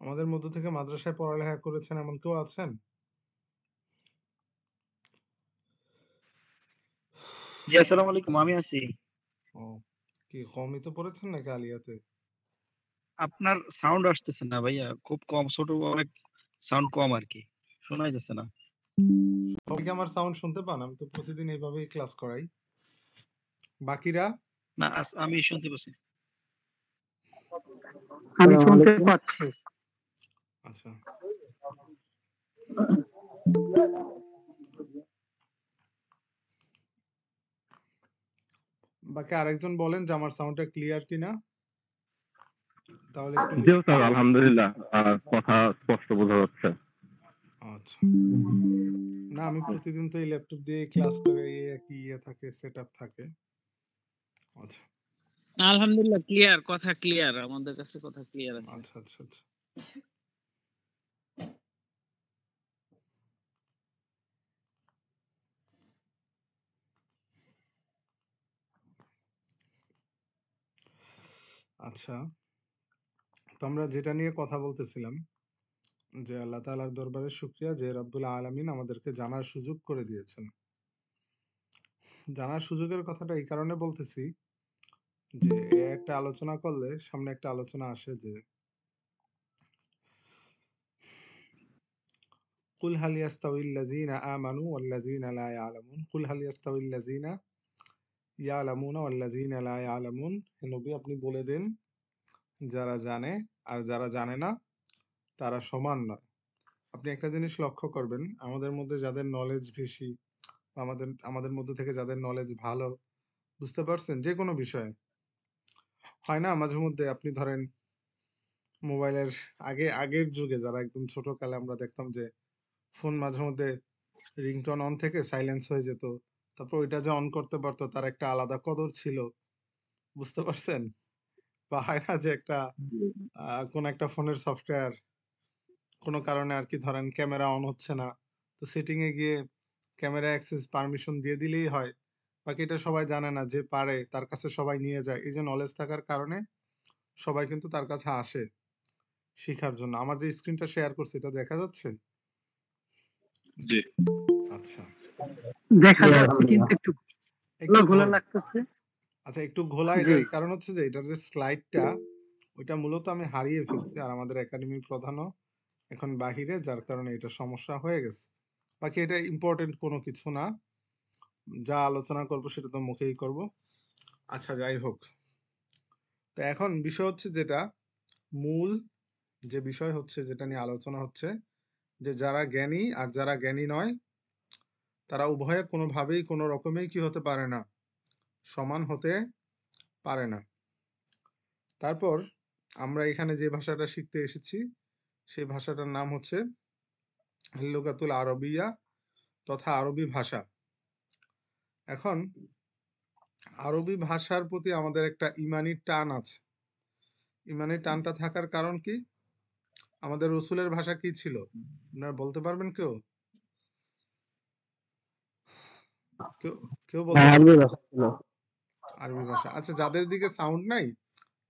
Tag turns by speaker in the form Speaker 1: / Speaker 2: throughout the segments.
Speaker 1: আমাদের মধ্য থেকে মাদ্রাসায় পড়ালেখা করেছেন এমন কেউ আছেন?
Speaker 2: জি, আসসালামু আলাইকুম। আমি আছি।
Speaker 1: ও, কি কমই তো পড়েছেন নাকি আলিয়াতে?
Speaker 2: আপনার সাউন্ড আসতেছে না ভাইয়া। খুব কম, ছোট অনেক সাউন্ড কম আরকি। শোনাই যাচ্ছে না।
Speaker 1: সবাই কি আমার সাউন্ড শুনতে পান? আমি তো প্রতিদিন এইভাবেই ক্লাস করাই। বাকিরা?
Speaker 2: না, আমি শুনতে পাচ্ছি।
Speaker 3: আমি শুনতে পাচ্ছি।
Speaker 1: আচ্ছা। বাকি আরেকজন বলেন যে আমার সাউন্ডটা ক্লিয়ার কিনা, তাহলে একটু
Speaker 4: জি
Speaker 1: বেশি।
Speaker 4: স্যার, আলহামদুলিল্লাহ, কথা স্পষ্ট বোঝা যাচ্ছে।
Speaker 1: আচ্ছা, না আমি প্রতিদিন তো এই ল্যাপটপ দিয়ে ক্লাস করে এই একই থাকে, সেট আপ থাকে। আচ্ছা
Speaker 3: আলহামদুলিল্লাহ ক্লিয়ার, কথা ক্লিয়ার, আমাদের কাছে কথা ক্লিয়ার আছে।
Speaker 1: আচ্ছা আচ্ছা আচ্ছা। আচ্ছা, তো আমরা যেটা নিয়ে কথা বলতেছিলাম যে আল্লাহ তাআলার দরবারে শুকরিয়া যে রব্বুল আলামিন আমাদেরকে জানার সুযোগ করে দিয়েছেন। জানার সুযোগের কথাটা এই কারণে বলতেছি যে একটা আলোচনা করলে সামনে একটা আলোচনা আসে যে কুল হাল ইয়াস্তাউইল্লাযীনা আমানু ওয়াল্লাযীনা লা ইয়ালামুন কুল হাল ইয়াস্তাউইল্লাযীনা ইয়ালামুনা ওয়াল্লাযীনা লা ইয়ালামুন। হে নবী, আপনি বলে দিন যারা জানে আর যারা জানে না তারা সমান নয়। আপনি একটা জিনিস লক্ষ্য করবেন, আমাদের মধ্যে যাদের নলেজ বেশি, আমাদের আমাদের মধ্যে থেকে যাদের নলেজ ভালো, বুঝতে পারছেন, যে কোনো বিষয়ে হয় না মাঝে মধ্যে আপনি ধরেন মোবাইলের আগের যুগে যারা একদম ছোট কালে আমরা দেখতাম যে ফোন মাঝে মধ্যে রিংটোন অন থেকে সাইলেন্স হয়ে যেত, তারপর ওইটা যে অন করতে পারতো তার একটা আলাদা কদর ছিল, বুঝতে পারছেন? বা হয় না যে একটা কোন একটা ফোনের সফটওয়্যার কোনো কারণে আর কি ধরেন ক্যামেরা অন হচ্ছে না, তো সেটিং এ গিয়ে ক্যামেরা অ্যাক্সেস পারমিশন দিয়ে দিলেই হয়। বাকি এটা সবাই জানে না, যে পারে তার কাছে সবাই নিয়ে যায়। এই যে নলেজ থাকার কারণে সবাই কিন্তু তার কাছে আসে শিখার জন্য। আমার যে স্ক্রিনটা শেয়ার করছে এটা দেখা যাচ্ছে?
Speaker 4: জি।
Speaker 1: আচ্ছা,
Speaker 3: দেখা যাচ্ছে কিন্তু একটু
Speaker 1: একটু
Speaker 3: ঘোলা
Speaker 1: ঘোলা।
Speaker 3: লাগতেছে।
Speaker 1: আচ্ছা, একটু ঘোলা,
Speaker 3: জি,
Speaker 1: এটার এই কারণ হচ্ছে যে এটার যে স্লাইডটা ওইটা মূলত আমি হারিয়ে ফেলছি, আর আমাদের একাডেমির প্রধানও এখন বাহিরে, যার কারণে এটা সমস্যা হয়ে গেছে। বাকি এটা ইম্পর্টেন্ট কোনো কিছু না, যা আলোচনা করব সেটা তো মুখেই করব। আচ্ছা, যাই হোক, তো এখন বিষয় হচ্ছে যেটা মূল যে বিষয় হচ্ছে যেটা নিয়ে আলোচনা হচ্ছে যে যারা জ্ঞানী আর যারা জ্ঞানী নয় তারা উভয়ে কোনোভাবেই কোনো রকমেই কি হতে পারে না, সমান হতে পারে না। তারপর আমরা এখানে যে ভাষাটা শিখতে এসেছি সেই ভাষাটার নাম হচ্ছে লুগাতুল আরবিয়া তথা আরবি ভাষা। এখন আরবি ভাষার প্রতি আমাদের একটা ইমানি টান আছে। ইমানি টানটা থাকার কারণ কি? আমাদের রসুলের ভাষা কি ছিল আপনারা বলতে পারবেন? কেউ কেউ কেউ বলতে পারবেন?
Speaker 3: আরবি ভাষা ছিল।
Speaker 1: আরবি ভাষা। আচ্ছা, যাদের দিকে সাউন্ড নাই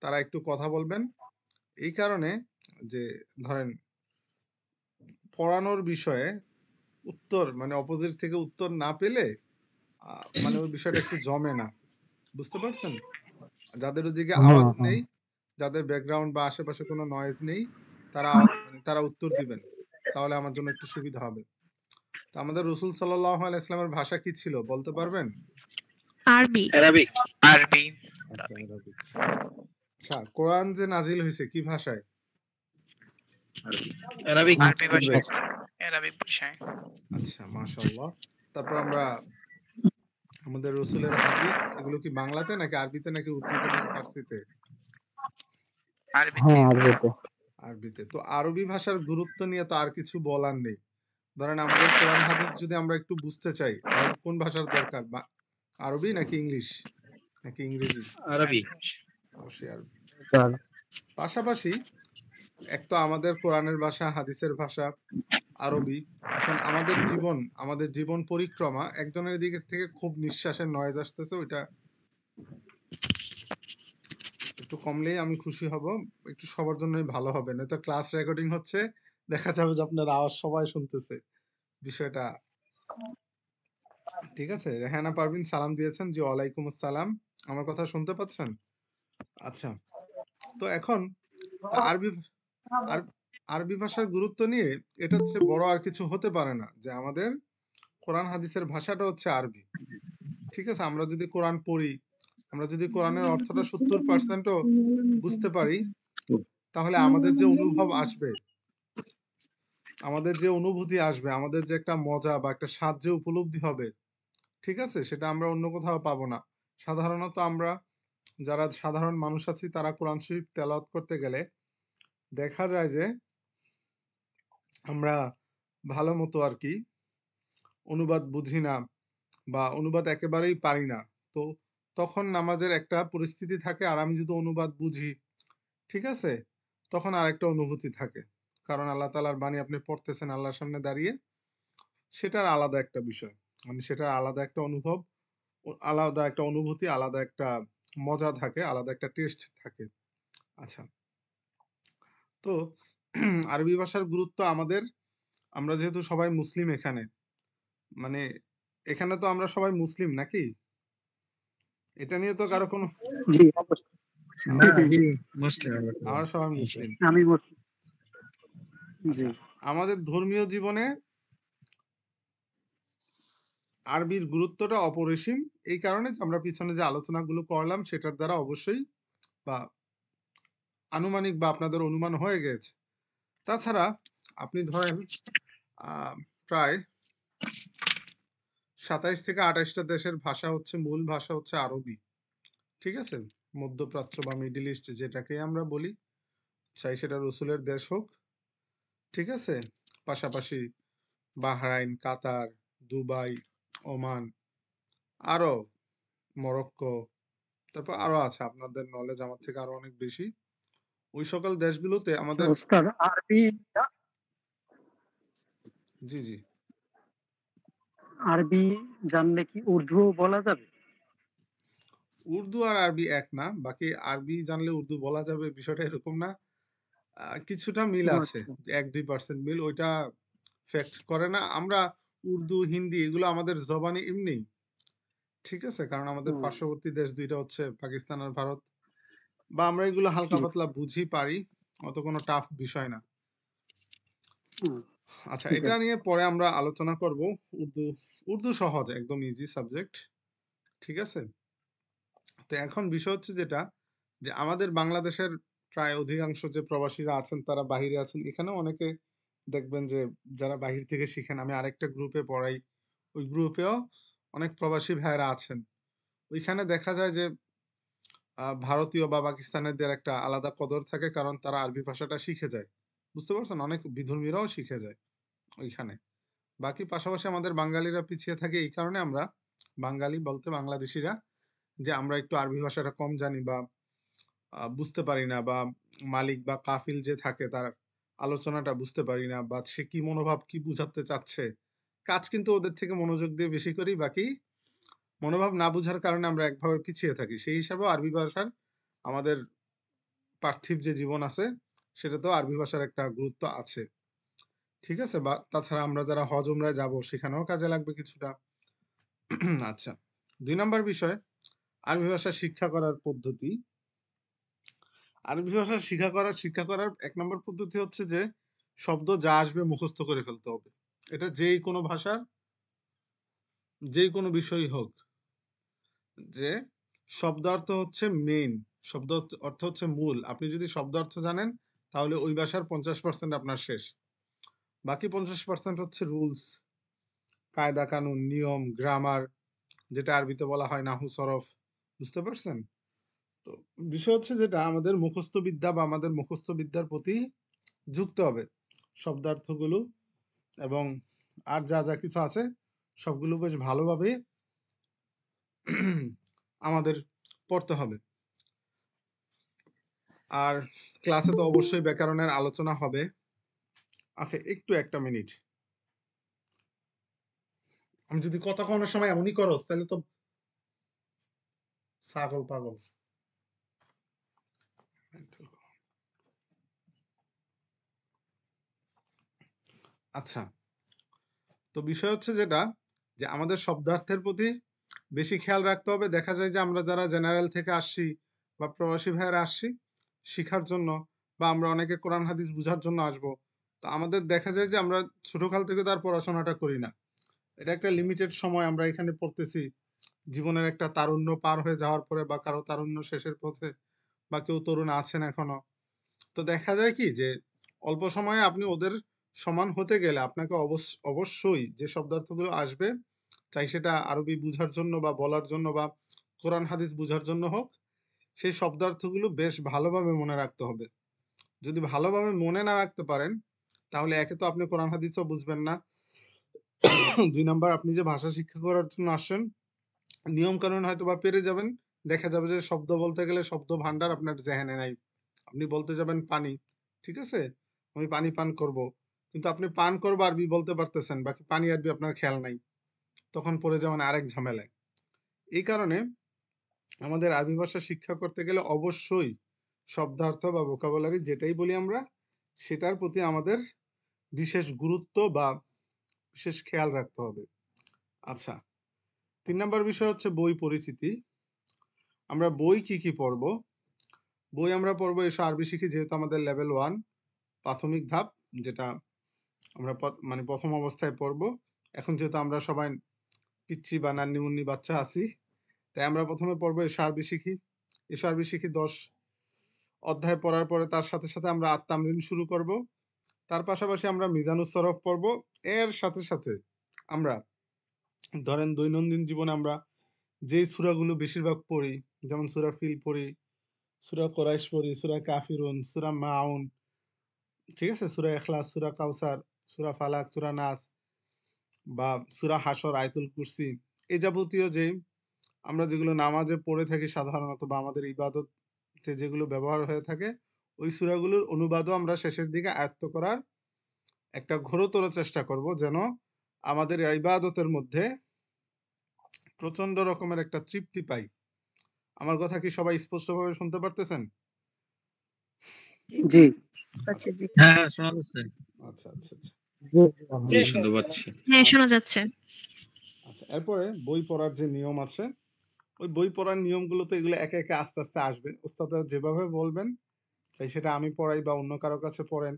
Speaker 1: তারা একটু কথা বলবেন। এই কারণে যে ধরেন পড়ানোর বিষয়ে উত্তর মানে অপোজিট থেকে উত্তর না পেলে মানে ওই বিষয়টা একটু জমে না, বুঝতে পারছেন? যাদের ওদিকে আওয়াজ নেই, যাদের ব্যাকগ্রাউন্ড বা আশেপাশে কোনো নয়েজ নেই, তারা মানে তারা উত্তর দিবেন, তাহলে আমার জন্য একটু সুবিধা হবে। তো আমাদের রসুল সাল্লাল্লাহু আলাইহি ইসলামের ভাষা কি ছিল বলতে পারবেন?
Speaker 5: আরবি।
Speaker 2: আরবিক। আরবি।
Speaker 1: আচ্ছা, আরবিক। আচ্ছা, কোরআন যে নাজিল হয়েছে কি ভাষায়?
Speaker 2: আরবিক।
Speaker 5: আরবি ভাষায়। আরবিক ভাষায়।
Speaker 1: আচ্ছা, মাশাআল্লাহ। তারপর আমরা আমাদের রসুলের হাদিস এগুলো কি বাংলাতে নাকি আরবিতে নাকি উর্দুতে নাকি ফার্সিতে?
Speaker 5: আরবিতে।
Speaker 1: আরবিতে। তো আরবি ভাষার গুরুত্ব নিয়ে তো আর কিছু বলার নেই। ধরেন আমাদের কোরআন হাদিস যদি আমরা একটু বুঝতে চাই তাহলে কোন ভাষার দরকার? আরবি নাকি ইংলিশ নাকি ইংরেজি?
Speaker 2: আরবি।
Speaker 5: আরবি ভাষা।
Speaker 1: অবশ্যই আরবি। পাশাপাশি এক তো আমাদের কোরআনের ভাষা, হাদিসের ভাষা আরবি। এখন আমাদের জীবন পরিক্রমা একজনের দিকে থেকে খুব নিঃশ্বাসের নয়েজ আসতেছে, ওইটা একটু একটু কমলেই আমি খুশি হব, একটু সবার জন্যই ভালো হবে, নয়তো ক্লাস রেকর্ডিং হচ্ছে, দেখা যাবে যে আপনার আওয়াজ সবাই শুনতেছে, বিষয়টা ঠিক আছে। রেহানা পারভিন সালাম দিয়েছেন, জি ওয়ালাইকুম আসসালাম, আমার কথা শুনতে পাচ্ছেন? আচ্ছা, তো এখন আরবি আরবি ভাষার গুরুত্ব নিয়ে এটা হচ্ছে বড় আর কিছু হতে পারে না, যে আমাদের কোরআন হাদিসের ভাষাটা হচ্ছে আরবি, ঠিক আছে। আমরা যদি কোরআন পড়ি, আমরা যদি কোরআনের অর্থটা 70%ও বুঝতে পারি, তাহলে আমাদের যে অনুভব আসবে, আমাদের যে অনুভূতি আসবে, আমাদের যে একটা মজা বা একটা স্বাদ যে উপলব্ধি হবে, ঠিক আছে, সেটা আমরা অন্য কোথাও পাবো না। সাধারণত আমরা যারা সাধারণ মানুষ আছি, তারা কোরআন শরীফ তেলাওয়াত করতে গেলে দেখা যায় যে আমরা ভালো মতো আর কি অনুবাদ বুঝি না, বা অনুবাদ একেবারেই পারি না। তো তখন নামাজের একটা পরিস্থিতি থাকে, আর আমি যদি অনুবাদ বুঝি, ঠিক আছে, তখন আরেকটা অনুভূতি থাকে, কারণ আল্লাহ তাআলার বাণী আপনি পড়তেছেন আল্লাহর সামনে দাঁড়িয়ে, সেটার আলাদা একটা বিষয়, মানে সেটার আলাদা একটা অনুভব, আলাদা একটা অনুভূতি, আলাদা একটা মজা থাকে, আলাদা একটা টেস্ট থাকে। আচ্ছা, তো আরবি ভাষার গুরুত্ব আমাদের, আমরা যেহেতু সবাই মুসলিম এখানে, মানে এখানে তো আমরা সবাই মুসলিম নাকি, এটা নিয়ে তো কারো কোনো,
Speaker 6: জি অবশ্যই।
Speaker 1: আমরা
Speaker 2: জি মুসলিম
Speaker 1: আমরা সবাই মুসলিম।
Speaker 6: আমি মুসলিম।
Speaker 1: আচ্ছা,
Speaker 6: জি
Speaker 1: আমাদের ধর্মীয় জীবনে আরবির গুরুত্বটা অপরিসীম, এই কারণে যে আমরা পিছনে যে আলোচনাগুলো করলাম সেটার দ্বারা অবশ্যই বা আনুমানিক বা আপনাদের অনুমান হয়ে গেছে। তাছাড়া আপনি ধরেন প্রায় 27 থেকে 28টা দেশের ভাষা হচ্ছে, মূল ভাষা হচ্ছে আরবি, ঠিক আছে। মধ্যপ্রাচ্য বা মিডল ইস্ট যেটাকে আমরা বলি, চাই সেটা রসুলের দেশ হোক, ঠিক আছে, পাশাপাশি বাহরাইন, কাতার, দুবাই, ওমান, আরো মরক্কো, তারপর আরো আছে, আপনাদের নলেজ আমার থেকে আরো অনেক বেশি। ওই সকল দেশগুলোতে আমাদের,
Speaker 6: ওস্তাদ, আরবি
Speaker 1: জি জি,
Speaker 6: আরবি জানলে কি উর্দু বলা যাবে?
Speaker 1: উর্দু আর আরবি এক না, বাকি আরবি জানলে উর্দু বলা যাবে বিষয়টা এরকম না, কিছুটা মিল
Speaker 6: ও
Speaker 1: আছে,
Speaker 6: আচ্ছা।
Speaker 1: 1-2% মিল, ওইটা ফ্যাক্ট করে না। আমরা উর্দু হিন্দি এগুলো আমাদের জবানে এমনি, ঠিক আছে, কারণ আমাদের
Speaker 6: হুম,
Speaker 1: পার্শ্ববর্তী দেশ দুইটা হচ্ছে পাকিস্তান আর ভারত, বা আমরা এগুলো হালকা
Speaker 6: জি,
Speaker 1: পাতলা বুঝি পারি, অত কোনো টাফ বিষয় না।
Speaker 6: হুম,
Speaker 1: আচ্ছা,
Speaker 6: ঠিক
Speaker 1: এটা
Speaker 6: আছে।
Speaker 1: নিয়ে পরে আমরা আলোচনা করব। উর্দু, উর্দু সহজ, একদম ইজি সাবজেক্ট, ঠিক আছে। তো এখন বিষয় হচ্ছে যেটা, যে আমাদের বাংলাদেশের প্রায় অধিকাংশ যে প্রবাসীরা আছেন তারা বাহিরে আছেন, এখানেও অনেকে দেখবেন যে যারা বাহির থেকে শিখেন, আমি আরেকটা গ্রুপে পড়াই, ওই গ্রুপেও অনেক প্রবাসী ভাইয়েরা আছেন। ওইখানে দেখা যায় যে ভারতীয় বা পাকিস্তানিদের একটা আলাদা কদর থাকে, কারণ তারা আরবি ভাষাটা শিখে যায়, বুঝতে পারছেন, অনেক বিধর্মীরাও শিখে যায় ওইখানে। বাকি পাশাপাশি আমাদের বাঙালিরা পিছিয়ে থাকে, এই কারণে আমরা, বাঙালি বলতে বাংলাদেশিরা, যে আমরা একটু আরবি ভাষাটা কম জানি বা বুঝতে পারি না, বা মালিক বা কাফিল যে থাকে তার আলোচনাটা বুঝতে পারি না, বা সে কি মনোভাব কি বুঝাতে চাচ্ছে, কাজ কিন্তু ওদের থেকে মনোযোগ দিয়ে বেশি করি, বাকি মনোভাব না বুঝার কারণে আমরা একভাবে পিছিয়ে থাকি। সেই হিসাবেও আরবি ভাষার আমাদের পার্থিব যে জীবন আছে, সেটাতেও আরবি ভাষার একটা গুরুত্ব আছে, ঠিক আছে। বা তাছাড়া আমরা যারা হজ উমরায় যাব, সেখানেও কাজে লাগবে কিছুটা। আচ্ছা, 2 নম্বর বিষয়, আরবি ভাষা শিক্ষা করার পদ্ধতি। আরবি ভাষা শিক্ষা করার 1 নম্বর পদ্ধতি হচ্ছে যে শব্দ যা আসবে মুখস্থ করে ফেলতে হবে। এটা যেই কোনো ভাষার যেই কোনো বিষয়ই হোক, যে শব্দার্থ হচ্ছে মেইন, শব্দ অর্থ হচ্ছে মূল। আপনি যদি শব্দার্থ জানেন, তাহলে ওই ভাষার 50% আপনার শেষ। বাকি 50% হচ্ছে রুলস, কায়দা কানুন, নিয়ম, গ্রামার, যেটা আরবিতে বলা হয় নাহু সরফ, বুঝতে পারছেন? তো বিষয় হচ্ছে যেটা আমাদের মুখস্থ বিদ্যা বা আমাদের মুখস্থ বিদ্যার প্রতি যুক্ত হবে শব্দার্থগুলো, এবং আর যা যা কিছু আছে সবগুলো বেশ ভালোভাবে আমাদের পড়তে হবে। আর ক্লাসে তো অবশ্যই ব্যাকরণের আলোচনা হবে। আচ্ছা, একটু 1টা মিনিট, আমি যদি কথা কওয়ানোর সময় এমনই করো তাহলে তো পাগল পাগল। আচ্ছা, তো বিষয় হচ্ছে যেটা যে আমাদের শব্দার্থের প্রতি বেশি খেয়াল রাখতে হবে। দেখা যায় যে আমরা যারা জেনারেল থেকে আসছি বা প্রবাসী ভাইয়েরা আসছি শিখার জন্য, বা আমরা অনেকে কোরআন হাদিস বুঝার জন্য আসবো, তো আমাদের দেখা যায় যে আমরা ছোটকাল থেকে তার পড়াশোনাটা করি না। এটা একটা লিমিটেড সময় আমরা এখানে পড়তেছি, জীবনের একটা তারুণ্য পার হয়ে যাওয়ার পরে, বা কারো তারুণ্য শেষের পথে, বা কেউ তরুণ আছেন এখনো। তো দেখা যায় কি যে অল্প সময়ে আপনি ওদের সমান হতে গেলে আপনাকে অবশ্যই যে শব্দার্থগুলো আসবে, চাই সেটা আরবি বুঝার জন্য বা বলার জন্য বা কোরআন হাদিস বুঝার জন্য হোক, সেই শব্দার্থগুলো বেশ ভালোভাবে মনে রাখতে হবে। যদি ভালোভাবে মনে না রাখতে পারেন, তাহলে একে তো আপনি কোরআন হাদিসও বুঝবেন না, 2 নাম্বার আপনি যে ভাষা শিক্ষা করার জন্য আসছেন নিয়ম কানুন হয়তো বা পেরে যাবেন, দেখা যাবে যে শব্দ বলতে গেলে শব্দ ভান্ডার আপনার জেহেনে নাই। আপনি বলতে যাবেন পানি, ঠিক আছে, আমি পানি পান করব, কিন্তু আপনি পান করবো আরবি বলতে পারতেছেন, বাকি পানি আরবি আপনার খেয়াল নাই, তখন পড়ে যাবেন আরেক ঝামেলায়। এই কারণে আমাদের আরবি ভাষা শিক্ষা করতে গেলে অবশ্যই শব্দার্থ বা ভোকাবুলারি যেটাই বলি আমরা, সেটার প্রতি আমাদের বিশেষ গুরুত্ব বা বিশেষ খেয়াল রাখতে হবে। আচ্ছা, 3 নাম্বার বিষয় হচ্ছে বই পরিচিতি। আমরা বই কি কি পড়বো? বই আমরা পড়বো এসো আরবি শিখি, যেহেতু আমাদের লেভেল 1 প্রাথমিক ধাপ, যেটা আমরা মানে প্রথম অবস্থায় পড়বো। এখন যেহেতু আমরা সবাই পিচ্ছি বা নান্নি মুন্নি বাচ্চা আছি, তাই আমরা প্রথমে পড়বো এসো আরবি শিখি। এসো আরবি শিখি 10 অধ্যায় পড়ার পরে তার সাথে সাথে আমরা আত-তামরিন শুরু করব। তার পাশাপাশি আমরা মিজানুস সরফ পড়বো। এর সাথে সাথে আমরা ধরেন দৈনন্দিন জীবনে আমরা যেই সূরাগুলো বেশিরভাগ পড়ি, যেমন সূরা ফিল পড়ি, সূরা কুরাইশ পড়ি, সূরা কাফিরুন, সূরা মাউন, ঠিক আছে, সূরা ইখলাস, সূরা কাউসার, সূরা ফালাক, সূরা নাস, বা সূরা হাসর, আয়াতুল কুরসি, এই যাবতীয় যে আমরা যেগুলো নামাজে পড়ে থাকি সাধারণত, বা আমাদের ইবাদতে যেগুলো ব্যবহার হয়ে থাকে, ওই সূরাগুলোর অনুবাদও আমরা শেষের দিকে আয়ত্ত করার একটা ঘোরতর চেষ্টা করব, যেন আমাদের ইবাদতের মধ্যে প্রচন্ড রকমের একটা তৃপ্তি পাই। আমার কথা কি সবাই স্পষ্টভাবে শুনতে পারতেছেন?
Speaker 6: জি
Speaker 5: আচ্ছা জি।
Speaker 2: হ্যাঁ, শোনা যাচ্ছে।
Speaker 1: আচ্ছা আচ্ছা আচ্ছা।
Speaker 7: জি শুনতে পাচ্ছি।
Speaker 5: হ্যাঁ শোনা যাচ্ছে।
Speaker 1: আচ্ছা, এরপরে বই পড়ার যে নিয়ম আছে, ওই বই পড়ার নিয়মগুলো তো এগুলো একে একে আস্তে আস্তে আসবে। ওস্তাদরা যেভাবে বলবেন, চাই সেটা আমি পড়াই বা অন্য কারো কাছে পড়েন,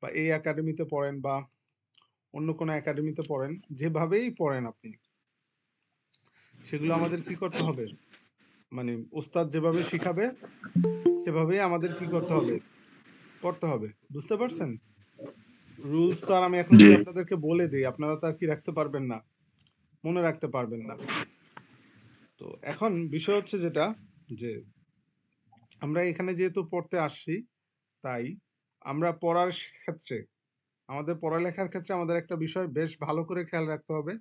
Speaker 1: বা এই একাডেমিতে পড়েন বা অন্য কোনো একাডেমিতে পড়েন, যেভাবেই পড়েন আপনি, সেগুলো আমাদের কি করতে হবে, মানে ওস্তাদ যেভাবে শিখাবে সেভাবেই আমাদের কি করতে হবে, করতে হবে। বুঝতে পারছেন? রুলস তো আর আমি এখন
Speaker 4: জি
Speaker 1: যদি আপনাদেরকে বলে দিই, আপনারা তো আর কি রাখতে পারবেন না, মনে রাখতে পারবেন না। তো এখন বিষয় হচ্ছে যেটা, যে আমরা এখানে যেহেতু পড়তে আসছি, তাই আমরা পড়ার ক্ষেত্রে, আমাদের পড়ালেখার ক্ষেত্রে আমাদের একটা বিষয় বেশ ভালো করে খেয়াল রাখতে হবে।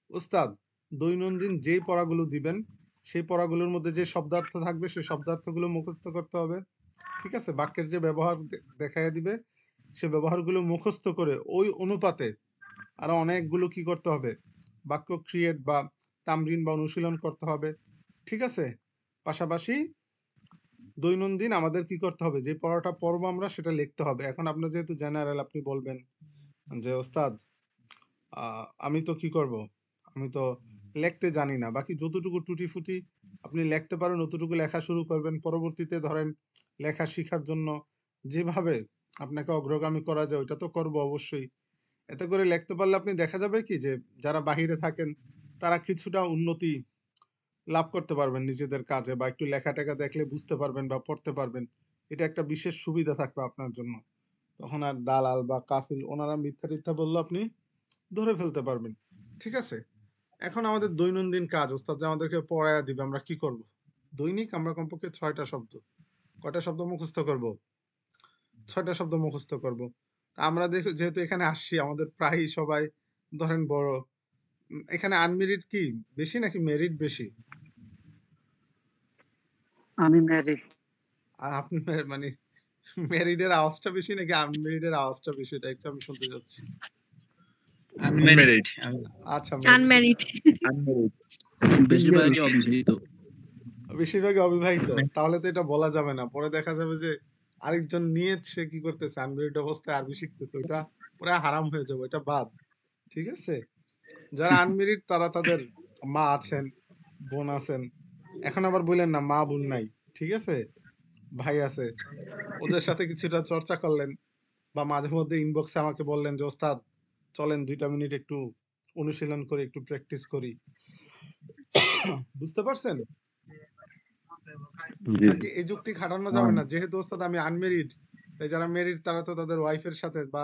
Speaker 1: ওস্তাদ দৈনন্দিন যেই পড়াগুলো দিবেন, সেই পড়াগুলোর মধ্যে যে শব্দার্থ থাকবে সেই শব্দার্থগুলো মুখস্থ করতে হবে, ঠিক আছে। বাক্যের যে ব্যবহার দেখায় দিবে, সে ব্যবহারগুলো মুখস্থ করে ওই অনুপাতে আরো অনেকগুলো কি করতে হবে, বাক্য ক্রিয়েট বা তামরিন বা অনুশীলন করতে হবে, ঠিক আছে। পাশাপাশি দৈনন্দিন আমাদের কি করতে হবে, যে পড়াটা পড়বো আমরা সেটা লিখতে হবে। এখন আপনার যেহেতু জেনারেল, আপনি বলবেন যে ওস্তাদ আমি তো কি করব, আমি তো লিখতে জানি না, বাকি যতটুকু টুটি ফুটি আপনি লিখতে পারেন অতটুকু লেখা শুরু করবেন। পরবর্তীতে ধরেন লেখা শেখার জন্য যেভাবে আপনাকে অগ্রগামী করা যায় ওইটা তো করবো অবশ্যই। এতে করে লিখতে পারলে আপনি দেখা যাবে কি যে যারা বাহিরে থাকেন তারা কিছুটা উন্নতি লাভ করতে পারবেন নিজেদের কাজে, বা একটু লেখা টেখা দেখলে বুঝতে পারবেন বা পড়তে পারবেন। এটা একটা বিশেষ সুবিধা থাকবে আপনার জন্য। তখন আর দালাল বা কাফিল ওনারা মিথ্যা টিথ্যা বললে আপনি ধরে ফেলতে পারবেন, ঠিক আছে। এখন আমাদের দৈনন্দিন কাজ, ওস্তাদ যে আমাদেরকে পড়ায়া দিবে, আমরা কি করব? দৈনিক আমরা কমপক্ষে 6টা শব্দ, কয়টা শব্দ মুখস্থ করব? 6টা শব্দ মুখস্থ করব। আমরা দেখো যেহেতু এখানে আসছি, আমাদের প্রায় সবাই ধরেন বড়, এখানে আনমেরিড কি বেশি নাকি মেরিট বেশি?
Speaker 6: আমি ম্যারিড।
Speaker 1: আর আপনি মানে মেরিডের আওয়াজটা বেশি নাকি আনমেরিডের আওয়াজটা বেশি, এটা একটু আমি শুনতে চাচ্ছি।
Speaker 7: আনম্যারিড।
Speaker 1: আচ্ছা,
Speaker 5: আনম্যারিড।
Speaker 7: আনম্যারিড। বেশিরভাগই অবিবাহিত।
Speaker 1: বেশিরভাগই অবিবাহিত, তাহলে তো এটা বলা যাবে না, পরে দেখা যাবে যে আরেকজন নিয়ে সে কি করতেছে আনমেরিড অবস্থায় আরবি শিখতেছে, ওইটা পুরো হারাম হয়ে যাবে, এটা বাদ। ঠিক আছে, যারা আনমেরিড তারা তাদের মা আছেন, বোন আছেন, এখন আবার বললেন না মা বোন নাই, ঠিক আছে, ভাই আছে, ওদের সাথে কিছুটা চর্চা করলেন, বা মাঝে মধ্যে ইনবক্সে আমাকে বললেন যে ওস্তাদ চলেন 2টা মিনিট একটু অনুশীলন করি, একটু প্র্যাকটিস করি। বুঝতে পারছেন?
Speaker 4: জি
Speaker 1: নাকি এই যুক্তি খাটানো যাবে না, যেহেতু ওস্তাদ আমি আনমেরিড, তাই যারা মেরিড তারা তো তাদের ওয়াইফের সাথে, বা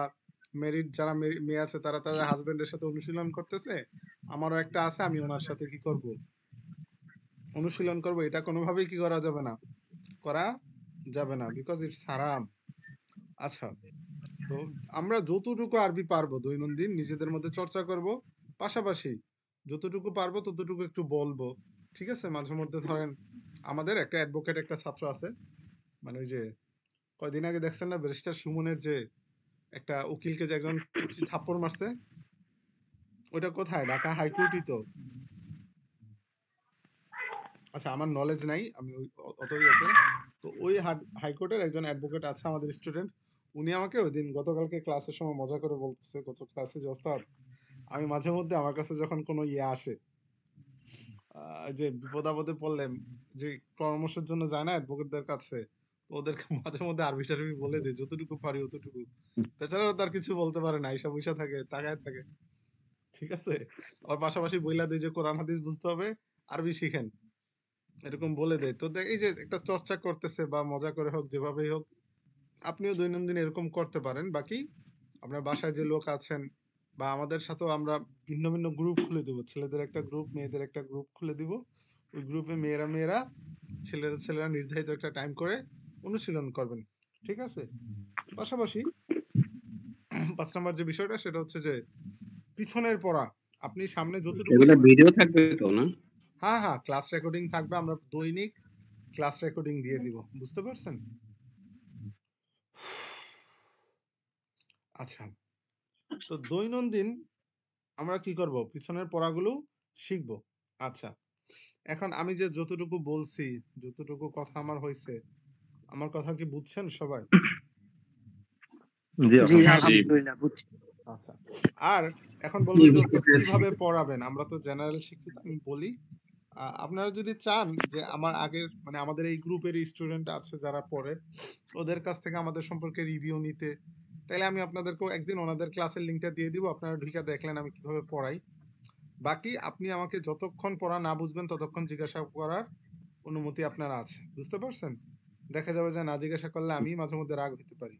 Speaker 1: মেরিড যারা মেয়ে আছে তারা তাদের হাজবেন্ডের সাথে অনুশীলন করতেছে, আমারও একটা আছে, আমি ওনার সাথে কি করব, অনুশীলন করব, এটা কোনোভাবেই কি করা যাবে না, করা যাবে না, বিকজ ইটস হারাম। আচ্ছা, তো আমরা যতটুকু আরবি পারবো দৈনন্দিন নিজেদের মধ্যে চর্চা করব, পাশাপাশি যতটুকু পারবো ততটুকু একটু বলবো। ঠিক আছে, মাঝে মধ্যে ধরেন আমাদের একটা অ্যাডভোকেট একটা ছাত্র আছে, মানে ওই যে কয়দিন আগে দেখছেন না ব্যারিস্টার সুমনের যে একটা উকিলকে যে একজন পিচ্ছি থাপ্পড় মারছে, ওইটা কোথায়, ঢাকা হাইকোর্টই তো। আচ্ছা, আমার নলেজ নাই, আমি অত ইয়েতে না। তো ওই হাইকোর্টের একজন অ্যাডভোকেট আছে আমাদের স্টুডেন্ট, উনি আমাকে ওই দিন গতকালকে ক্লাসের সময় মজা করে বলতেছে, গত ক্লাসে যে ওস্তাদ আমি মাঝে মধ্যে আমার কাছে যখন কোনো ইয়ে আসে, যে বিপদ আপদে পড়লে যে পরামর্শের জন্য যায় না অ্যাডভোকেটদের কাছে, তো ওদেরকে মাঝে মধ্যে আরবি টারবি বলে দেয় যতটুকু পারি অতটুকু, বেচারাও তার কিছু বলতে পারে না, এইসব বইসা থাকে, তাকায় থাকে। ঠিক আছে, আর পাশাপাশি বইলা দেয় যে কোরআন হাদিস বুঝতে হবে, আরবি শিখেন, এরকম বলে দেয়। তো এই যে একটা চর্চা করতেছে, বা মজা করে হোক যেভাবেই হোক, আপনিও দৈনন্দিন এরকম করতে পারেন। বাকি আপনার বাসায় যে লোক আছেন, বা আমাদের সাথেও আমরা ভিন্ন ভিন্ন গ্রুপ খুলে দেবো, ছেলেদের একটা গ্রুপ, মেয়েদের একটা গ্রুপ খুলে দিব, ওই গ্রুপে মেয়েরা ছেলেরা নির্ধারিত একটা টাইম করে অনুশীলন করবেন। ঠিক আছে, পাশাপাশি 5 নাম্বার যে বিষয়টা সেটা হচ্ছে যে পিছনের পড়া, আপনি সামনে যতটুকু
Speaker 7: এগুলা ভিডিও থাকবে তো না?
Speaker 1: হ্যাঁ হ্যাঁ, ক্লাস রেকর্ডিং থাকবে, আমরা দৈনিক ক্লাস রেকর্ডিং দিয়ে দিব, বুঝতে পারছেন? আচ্ছা, তো দৈনন্দিন আমরা কি করব, পিছনের পড়াগুলো শিখবো। আচ্ছা, এখন আমি যে যতটুকু বলছি, যতটুকু কথা আমার হয়েছে, আমার কথা কি বুঝছেন সবাই?
Speaker 6: জি
Speaker 7: জি।
Speaker 6: আলহামদুলিল্লাহ বুঝছি।
Speaker 1: আচ্ছা, আর এখন বলবেন যে ওস্তাদ কিভাবে পড়াবেন, আমরা তো জেনারেল শিক্ষিত, আমি বলি আপনারা যদি চান যে আমার আগের মানে আমাদের এই গ্রুপের স্টুডেন্ট আছে যারা পড়ে, ওদের কাছ থেকে আমাদের সম্পর্কে রিভিউ নিতে, তাহলে আমি আপনাদেরকেও একদিন ওনাদের ক্লাসের লিঙ্কটা দিয়ে দিব, আপনারা ঢুকে দেখলেন আমি কিভাবে পড়াই। বাকি আপনি আমাকে যতক্ষণ পড়া না বুঝবেন ততক্ষণ জিজ্ঞাসা করার অনুমতি আপনার আছে, বুঝতে পারছেন? দেখা যাবে যে না জিজ্ঞাসা করলে আমি মাঝে মধ্যে রাগ হইতে পারি।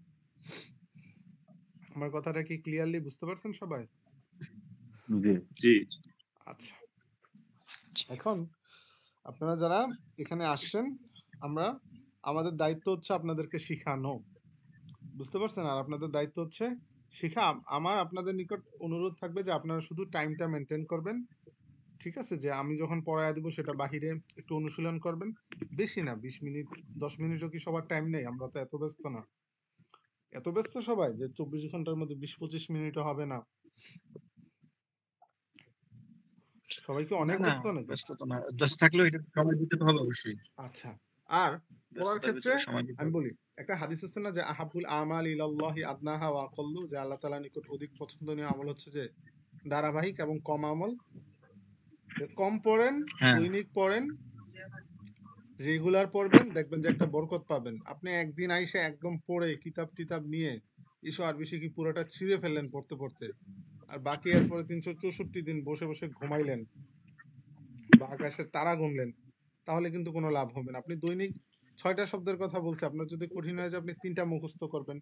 Speaker 1: আমার কথাটা কি ক্লিয়ারলি বুঝতে পারছেন সবাই?
Speaker 4: জি
Speaker 7: জি।
Speaker 1: আচ্ছা, এখন আপনারা যারা এখানে আসছেন, আমাদের দায়িত্ব হচ্ছে আপনাদেরকে শিখানো, বুঝতে পারছেন? আর আপনাদের দায়িত্ব হচ্ছে শিখা। আমার আপনাদের নিকট অনুরোধ থাকবে যে আপনারা শুধু টাইমটা মেনটেন করবেন। ঠিক আছে, যে আমি যখন পড়ায় দিব সেটা বাহিরে একটু অনুশীলন করবেন, বেশি না, 20 মিনিট 10 মিনিটও কি সবার টাইম নেই? আমরা তো এত ব্যস্ত না, এত ব্যস্ত সবাই যে 24 ঘন্টার মধ্যে 20-25 মিনিটও হবে না। সবাই কি অনেক ব্যস্ত নাকি?
Speaker 2: ব্যস্ত তো না, ব্যস্ত থাকলেও এটা সময় দিতে তো হবে অবশ্যই।
Speaker 1: আচ্ছা, আর পড়ার
Speaker 2: ব্যস্ততার
Speaker 1: ক্ষেত্রে
Speaker 2: ভিতরে সময় দিতে
Speaker 1: আমি
Speaker 2: হবে।
Speaker 1: বলি, একটা হাদিস আছে না যে আহাবুল আমাল ইলাল্লাহি আদনাহা ওয়া আকাল্লু, যে আল্লাহ তাআলার নিকট অধিক পছন্দনীয় আমল হচ্ছে যে ধারাবাহিক এবং কম আমল। কম পড়েন,
Speaker 2: হ্যাঁ,
Speaker 1: দৈনিক পড়েন, রেগুলার পড়বেন, দেখবেন যে একটা বরকত পাবেন। আপনি একদিন আইসে একদম পড়ে কিতাব টিতাব নিয়ে ইসো আরবি শিখি পুরোটা ছিঁড়ে ফেললেন পড়তে পড়তে, আর বাকি এরপরে 364 দিন বসে বসে ঘুমাইলেন বা আকাশের তারা গুনলেন, তাহলে কিন্তু কোনো লাভ হবে না। আপনি দৈনিক 6টা শব্দের কথা বলছি, আপনার যদি কঠিন হয়ে যায় আপনি 3টা মুখস্থ করবেন,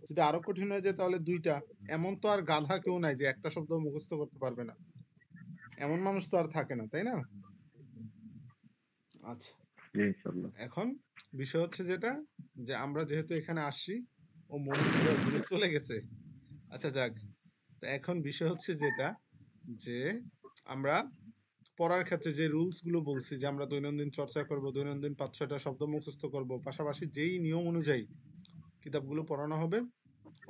Speaker 1: যদি আরো কঠিন হয়ে যায় তাহলে 2টা। এমন তো আর গাধা কেউ নাই যে একটা শব্দ মুখস্থ করতে পারবে না, এমন মানুষ তো আর থাকে না, তাই না? আচ্ছা,
Speaker 4: ইনশাআল্লাহ।
Speaker 1: এখন বিষয় হচ্ছে যেটা, যে আমরা যেহেতু এখানে আসছি, ও মনে চলে গেছে। আচ্ছা যাক, তো এখন বিষয় হচ্ছে যেটা, যে আমরা পড়ার ক্ষেত্রে যে রুলস গুলো বলছি, যে আমরা দৈনন্দিন চর্চা করব, দৈনন্দিন 5-6টা শব্দ মুখস্থ করব, পাশাপাশি যেই নিয়ম অনুযায়ী কিতাবগুলো পড়ানো হবে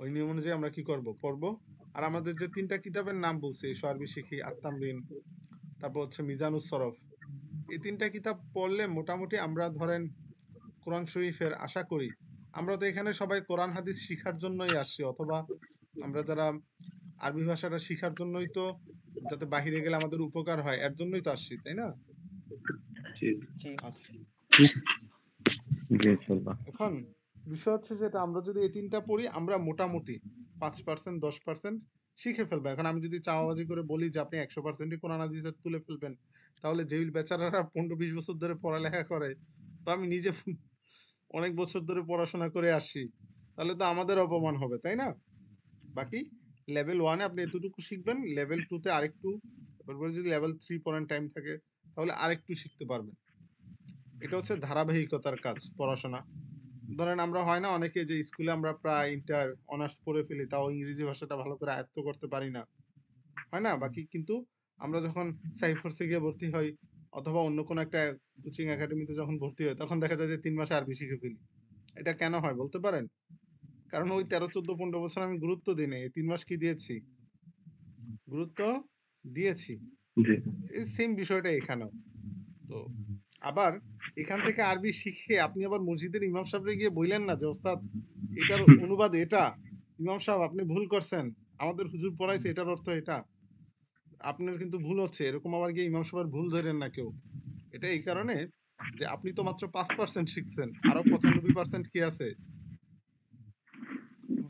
Speaker 1: ওই নিয়ম অনুযায়ী আমরা কি করব, পড়বো। আর আমাদের যে 3টা কিতাবের নাম বলছি, আরবি শিখি, আত-তামরিন, তারপর হচ্ছে মিজানুস সরফ, এই 3টা কিতাব পড়লে মোটামুটি আমরা ধরেন কোরআন শরীফের আশা করি, আমরা তো এখানে সবাই কোরআন হাদিস শিখার জন্যই আসছি, অথবা আমরা যারা আরবি ভাষাটা শিখার জন্যই তো, যাতে বাহিরে গেলে আমাদের উপকার হয়, এর জন্যই তো আসছি, তাই না? আচ্ছা,
Speaker 4: জি ইনশাআল্লাহ।
Speaker 1: এখন বিষয় হচ্ছে যেটা আমরা যদি এই 3টা পড়ি, আমরা মোটামুটি 5% 10% শিখে ফেলবো। এখন আমি যদি চাওয়াবাজি করে বলি যে আপনি 100%ই কোরআন হাদিস তুলে ফেলবেন, তাহলে যেই বেচারারা 15-20 বছর ধরে পড়ালেখা করে, বা আমি নিজে অনেক বছর ধরে পড়াশোনা করে আসছি, তাহলে তো আমাদের অপমান হবে, তাই না? বাকি লেভেল 1 এ আপনি এতটুকু শিখবেন, লেভেল 2 তে আরেকটু, তারপরে যদি লেভেল 3 পড়ার টাইম থাকে তাহলে আরেকটু শিখতে পারবেন। এটা হচ্ছে ধারাবাহিকতার কাজ পড়াশোনা। ধরেন আমরা হয় না অনেকে যে স্কুলে আমরা প্রায় ইন্টার অনার্স পড়ে ফেলি, তাও ইংরেজি ভাষাটা ভালো করে আয়ত্ত করতে পারি না, হয় না? বাকি কিন্তু আমরা যখন সাইফোর্সে গিয়ে ভর্তি হই, অথবা অন্য কোনো একটা কোচিং একাডেমিতে যখন ভর্তি হয়, তখন দেখা যায় যে 3 মাসে আরবি শিখে ফেলি। এটা কেন হয় বলতে পারেন? কারণ ওই 13, 14, 15 বছর আমি গুরুত্ব দিই নাই। এই 3 মাস কি দিয়েছি? গুরুত্ব দিয়েছি।
Speaker 4: জি
Speaker 1: এই সেম বিষয়টা এখানেও। তো আবার এখান থেকে আরবি শিখে আপনি আবার মসজিদের ইমাম সাহেবরে গিয়ে বললেন না যে ওস্তাদ এটার অনুবাদ এটা, ইমাম সাহেব আপনি ভুল করছেন, আমাদের হুজুর পড়াইছে এটার অর্থ এটা, আপনার কিন্তু ভুল হচ্ছে, এরকম আবার গিয়ে ইমাম সাহেবের ভুল ধরেন না কেউ। এটা এই কারণে যে আপনি তো মাত্র 5% শিখছেন, আরো 95% কি আছে?